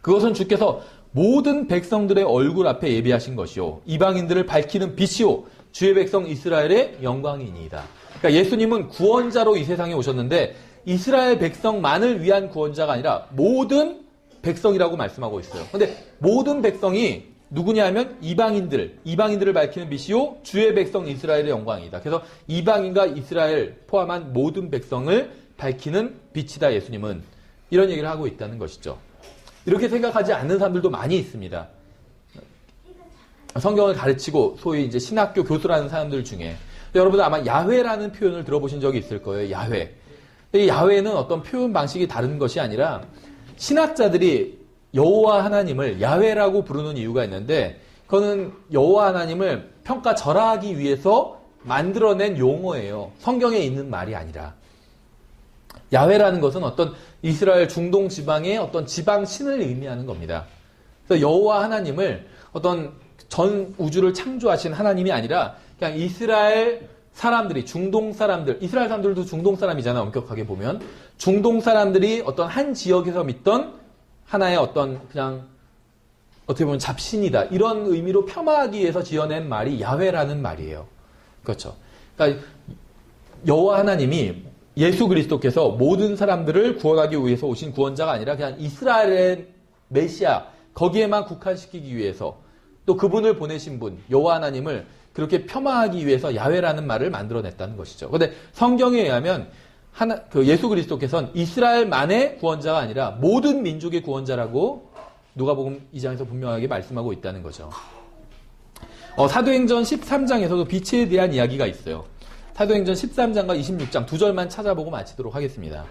그것은 주께서 모든 백성들의 얼굴 앞에 예비하신 것이요 이방인들을 밝히는 빛이요 주의 백성 이스라엘의 영광이니이다. 그러니까 예수님은 구원자로 이 세상에 오셨는데 이스라엘 백성만을 위한 구원자가 아니라 모든 백성이라고 말씀하고 있어요. 그런데 모든 백성이 누구냐 하면 이방인들을 밝히는 빛이요 주의 백성 이스라엘의 영광이다. 그래서 이방인과 이스라엘 포함한 모든 백성을 밝히는 빛이다 예수님은. 이런 얘기를 하고 있다는 것이죠. 이렇게 생각하지 않는 사람들도 많이 있습니다. 성경을 가르치고 소위 이제 신학교 교수라는 사람들 중에 여러분들 아마 야훼라는 표현을 들어보신 적이 있을 거예요. 야훼. 이 야훼는 어떤 표현 방식이 다른 것이 아니라 신학자들이 여호와 하나님을 야훼라고 부르는 이유가 있는데 그거는 여호와 하나님을 평가절하하기 위해서 만들어낸 용어예요. 성경에 있는 말이 아니라. 야훼라는 것은 어떤 이스라엘 중동 지방의 어떤 지방 신을 의미하는 겁니다. 그래서 여호와 하나님을 어떤 전 우주를 창조하신 하나님이 아니라 그냥 이스라엘 사람들이 중동 사람들, 이스라엘 사람들도 중동 사람이잖아 엄격하게 보면. 중동 사람들이 어떤 한 지역에서 믿던 하나의 어떤 그냥 어떻게 보면 잡신이다 이런 의미로 폄하하기 위해서 지어낸 말이 야훼라는 말이에요. 그렇죠. 그러니까 여호와 하나님이 예수 그리스도께서 모든 사람들을 구원하기 위해서 오신 구원자가 아니라 그냥 이스라엘의 메시아 거기에만 국한시키기 위해서 또 그분을 보내신 분 여호와 하나님을 그렇게 폄하하기 위해서 야훼라는 말을 만들어냈다는 것이죠. 그런데 성경에 의하면 예수 그리스도께서는 이스라엘만의 구원자가 아니라 모든 민족의 구원자라고 누가복음 2장에서 분명하게 말씀하고 있다는 거죠. 사도행전 13장에서도 빛에 대한 이야기가 있어요. 사도행전 13장과 26장 두 절만 찾아보고 마치도록 하겠습니다.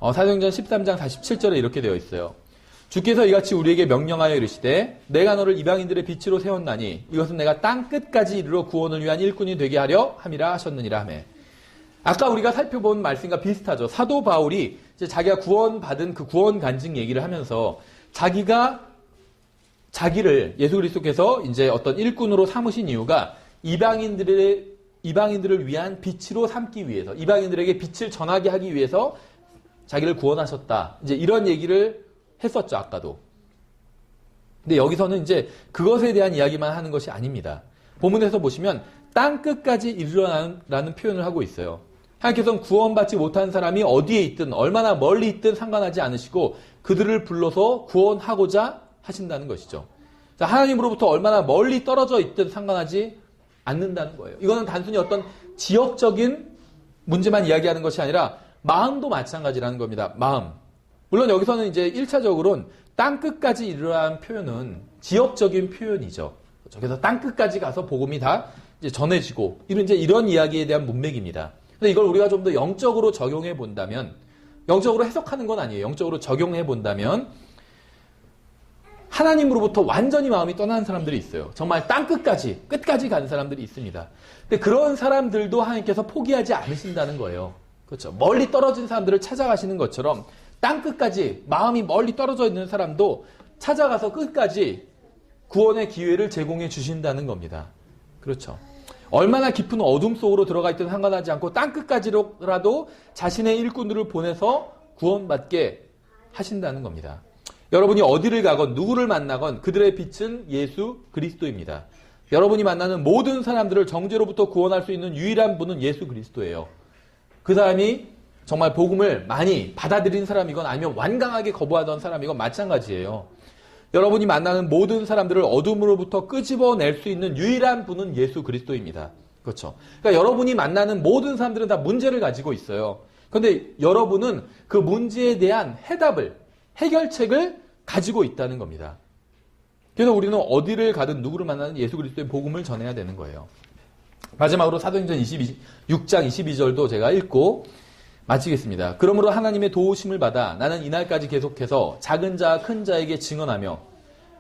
사도행전 13장 47절에 이렇게 되어 있어요. 주께서 이같이 우리에게 명령하여 이르시되 내가 너를 이방인들의 빛으로 세웠나니 이것은 내가 땅 끝까지 이르러 구원을 위한 일꾼이 되게 하려 함이라 하셨느니라 하며. 아까 우리가 살펴본 말씀과 비슷하죠. 사도 바울이 이제 자기가 구원받은 그 구원 간증 얘기를 하면서 자기를 예수 그리스도께서 이제 어떤 일꾼으로 삼으신 이유가 이방인들을 위한 빛으로 삼기 위해서, 이방인들에게 빛을 전하게 하기 위해서 자기를 구원하셨다. 이제 이런 얘기를 했었죠, 아까도. 근데 여기서는 이제 그것에 대한 이야기만 하는 것이 아닙니다. 본문에서 보시면 땅 끝까지 이르러라는 표현을 하고 있어요. 하나님께서는 구원받지 못한 사람이 어디에 있든 얼마나 멀리 있든 상관하지 않으시고 그들을 불러서 구원하고자 하신다는 것이죠. 하나님으로부터 얼마나 멀리 떨어져 있든 상관하지 않는다는 거예요. 이거는 단순히 어떤 지역적인 문제만 이야기하는 것이 아니라 마음도 마찬가지라는 겁니다. 마음. 물론 여기서는 이제 1차적으로는 땅 끝까지 이르러라는 표현은 지역적인 표현이죠. 그래서 땅 끝까지 가서 복음이 다 이제 전해지고 이런 이야기에 대한 문맥입니다. 근데 이걸 우리가 좀 더 영적으로 적용해 본다면, 영적으로 해석하는 건 아니에요. 영적으로 적용해 본다면 하나님으로부터 완전히 마음이 떠나는 사람들이 있어요. 정말 땅 끝까지 가는 사람들이 있습니다. 근데 그런 사람들도 하나님께서 포기하지 않으신다는 거예요. 그렇죠. 멀리 떨어진 사람들을 찾아가시는 것처럼 땅 끝까지 마음이 멀리 떨어져 있는 사람도 찾아가서 끝까지 구원의 기회를 제공해 주신다는 겁니다. 그렇죠. 얼마나 깊은 어둠 속으로 들어가 있든 상관하지 않고 땅끝까지라도 자신의 일꾼들을 보내서 구원받게 하신다는 겁니다. 여러분이 어디를 가건 누구를 만나건 그들의 빛은 예수 그리스도입니다. 여러분이 만나는 모든 사람들을 정죄로부터 구원할 수 있는 유일한 분은 예수 그리스도예요. 그 사람이 정말 복음을 많이 받아들인 사람이건 아니면 완강하게 거부하던 사람이건 마찬가지예요. 여러분이 만나는 모든 사람들을 어둠으로부터 끄집어낼 수 있는 유일한 분은 예수 그리스도입니다. 그렇죠. 그러니까 여러분이 만나는 모든 사람들은 다 문제를 가지고 있어요. 그런데 여러분은 그 문제에 대한 해결책을 가지고 있다는 겁니다. 그래서 우리는 어디를 가든 누구를 만나든 예수 그리스도의 복음을 전해야 되는 거예요. 마지막으로 사도행전 6장 22절도 제가 읽고 마치겠습니다. 그러므로 하나님의 도우심을 받아 나는 이날까지 계속해서 작은 자와 큰 자에게 증언하며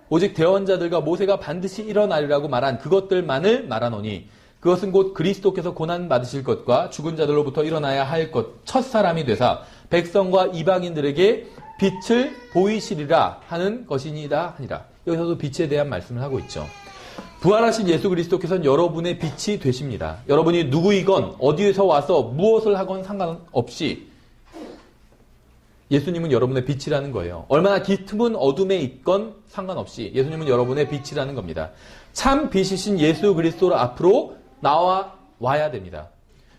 오직 대언자들과 모세가 반드시 일어나리라고 말한 그것들만을 말하노니 그것은 곧 그리스도께서 고난 받으실 것과 죽은 자들로부터 일어나야 할 것 첫 사람이 되사 백성과 이방인들에게 빛을 보이시리라 하는 것이니이다 하니라. 여기서도 빛에 대한 말씀을 하고 있죠. 부활하신 예수 그리스도께서는 여러분의 빛이 되십니다. 여러분이 누구이건 어디에서 와서 무엇을 하건 상관없이 예수님은 여러분의 빛이라는 거예요. 얼마나 뒤틈은 어둠에 있건 상관없이 예수님은 여러분의 빛이라는 겁니다. 참 빛이신 예수 그리스도 앞으로 나와야 됩니다.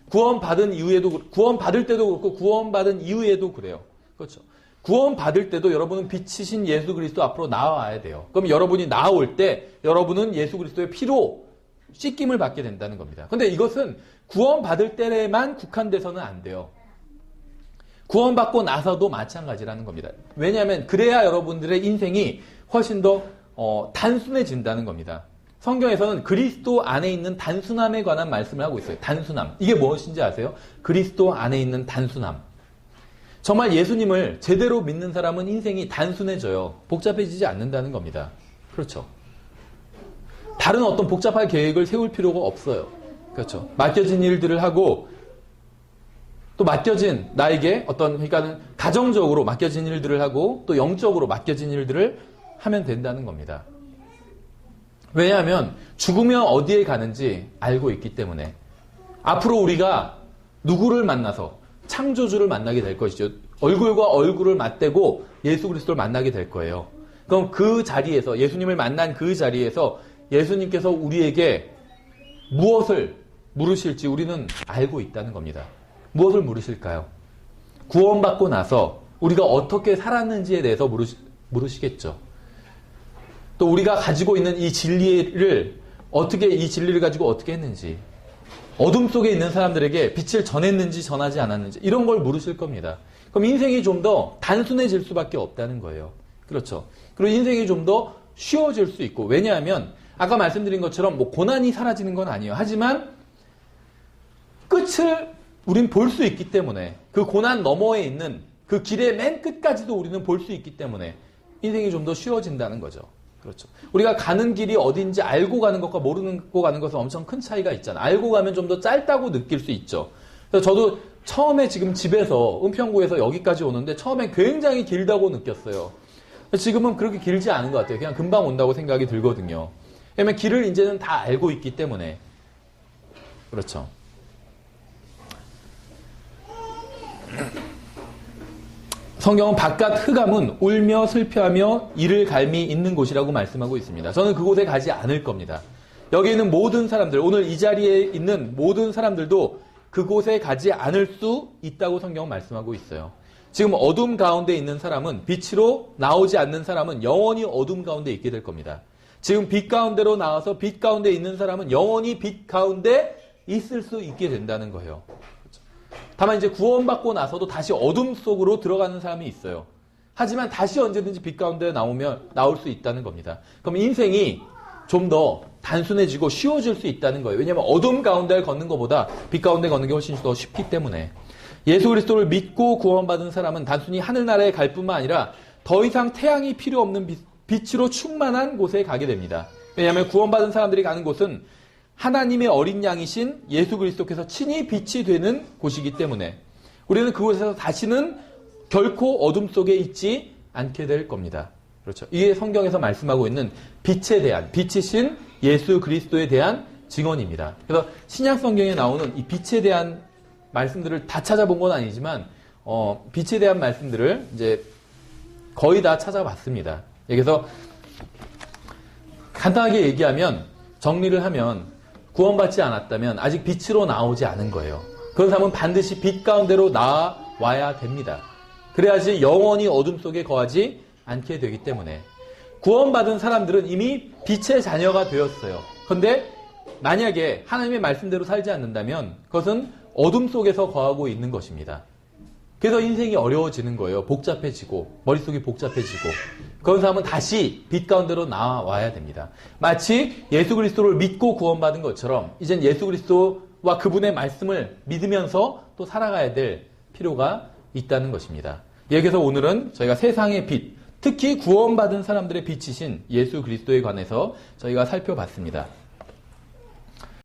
구원받은 이후에도, 구원받을 때도 그렇고 구원받은 이후에도 그래요. 그렇죠. 구원받을 때도 여러분은 빛이신 예수 그리스도 앞으로 나와야 돼요. 그럼 여러분이 나올 때 여러분은 예수 그리스도의 피로 씻김을 받게 된다는 겁니다. 그런데 이것은 구원받을 때에만 국한돼서는 안 돼요. 구원받고 나서도 마찬가지라는 겁니다. 왜냐하면 그래야 여러분들의 인생이 훨씬 더 단순해진다는 겁니다. 성경에서는 그리스도 안에 있는 단순함에 관한 말씀을 하고 있어요. 단순함. 이게 무엇인지 아세요? 그리스도 안에 있는 단순함. 정말 예수님을 제대로 믿는 사람은 인생이 단순해져요. 복잡해지지 않는다는 겁니다. 그렇죠. 다른 어떤 복잡한 계획을 세울 필요가 없어요. 그렇죠. 맡겨진 일들을 하고 또 맡겨진 나에게 그러니까는 가정적으로 맡겨진 일들을 하고 또 영적으로 맡겨진 일들을 하면 된다는 겁니다. 왜냐하면 죽으면 어디에 가는지 알고 있기 때문에 앞으로 우리가 누구를 만나서 창조주를 만나게 될 것이죠. 얼굴과 얼굴을 맞대고 예수 그리스도를 만나게 될 거예요. 그럼 그 자리에서 예수님을 만난 그 자리에서 예수님께서 우리에게 무엇을 물으실지 우리는 알고 있다는 겁니다. 무엇을 물으실까요? 구원받고 나서 우리가 어떻게 살았는지에 대해서 물으시겠죠. 또 우리가 가지고 있는 이 진리를 가지고 어떻게 했는지, 어둠 속에 있는 사람들에게 빛을 전했는지 전하지 않았는지 이런 걸 물으실 겁니다. 그럼 인생이 좀 더 단순해질 수밖에 없다는 거예요. 그렇죠. 그리고 인생이 좀 더 쉬워질 수 있고, 왜냐하면 아까 말씀드린 것처럼 고난이 사라지는 건 아니에요. 하지만 끝을 우린 볼 수 있기 때문에, 그 고난 너머에 있는 그 길의 맨 끝까지도 우리는 볼 수 있기 때문에 인생이 좀 더 쉬워진다는 거죠. 그렇죠. 우리가 가는 길이 어딘지 알고 가는 것과 모르고 가는 것은 엄청 큰 차이가 있잖아요. 알고 가면 좀 더 짧다고 느낄 수 있죠. 그래서 저도 처음에 지금 집에서 은평구에서 여기까지 오는데 처음엔 굉장히 길다고 느꼈어요. 지금은 그렇게 길지 않은 것 같아요. 그냥 금방 온다고 생각이 들거든요. 왜냐면 길을 이제는 다 알고 있기 때문에. 그렇죠. 성경은 바깥 흑암은 울며 슬퍼하며 이를 갈미 있는 곳이라고 말씀하고 있습니다. 저는 그곳에 가지 않을 겁니다. 여기 있는 모든 사람들, 오늘 이 자리에 있는 모든 사람들도 그곳에 가지 않을 수 있다고 성경은 말씀하고 있어요. 지금 어둠 가운데 있는 사람은, 빛으로 나오지 않는 사람은 영원히 어둠 가운데 있게 될 겁니다. 지금 빛 가운데로 나와서 빛 가운데 있는 사람은 영원히 빛 가운데 있을 수 있게 된다는 거예요. 다만 이제 구원받고 나서도 다시 어둠 속으로 들어가는 사람이 있어요. 하지만 다시 언제든지 빛 가운데 나올 수 있다는 겁니다. 그럼 인생이 좀 더 단순해지고 쉬워질 수 있다는 거예요. 왜냐하면 어둠 가운데를 걷는 것보다 빛 가운데 걷는 게 훨씬 더 쉽기 때문에. 예수 그리스도를 믿고 구원받은 사람은 단순히 하늘나라에 갈 뿐만 아니라 더 이상 태양이 필요 없는 빛으로 충만한 곳에 가게 됩니다. 왜냐하면 구원받은 사람들이 가는 곳은 하나님의 어린 양이신 예수 그리스도께서 친히 빛이 되는 곳이기 때문에 우리는 그곳에서 다시는 결코 어둠 속에 있지 않게 될 겁니다. 그렇죠. 이게 성경에서 말씀하고 있는 빛에 대한, 빛이신 예수 그리스도에 대한 증언입니다. 그래서 신약 성경에 나오는 이 빛에 대한 말씀들을 다 찾아본 건 아니지만 빛에 대한 말씀들을 이제 거의 다 찾아봤습니다. 그래서 간단하게 얘기하면 정리를 하면 구원받지 않았다면 아직 빛으로 나오지 않은 거예요. 그런 사람은 반드시 빛 가운데로 나와야 됩니다. 그래야지 영원히 어둠 속에 거하지 않게 되기 때문에 구원받은 사람들은 이미 빛의 자녀가 되었어요. 그런데 만약에 하나님의 말씀대로 살지 않는다면 그것은 어둠 속에서 거하고 있는 것입니다. 그래서 인생이 어려워지는 거예요. 복잡해지고 머릿속이 복잡해지고 그런 사람은 다시 빛 가운데로 나와야 됩니다. 마치 예수 그리스도를 믿고 구원받은 것처럼 이젠 예수 그리스도와 그분의 말씀을 믿으면서 또 살아가야 될 필요가 있다는 것입니다. 그래서 오늘은 저희가 세상의 빛, 특히 구원받은 사람들의 빛이신 예수 그리스도에 관해서 저희가 살펴봤습니다.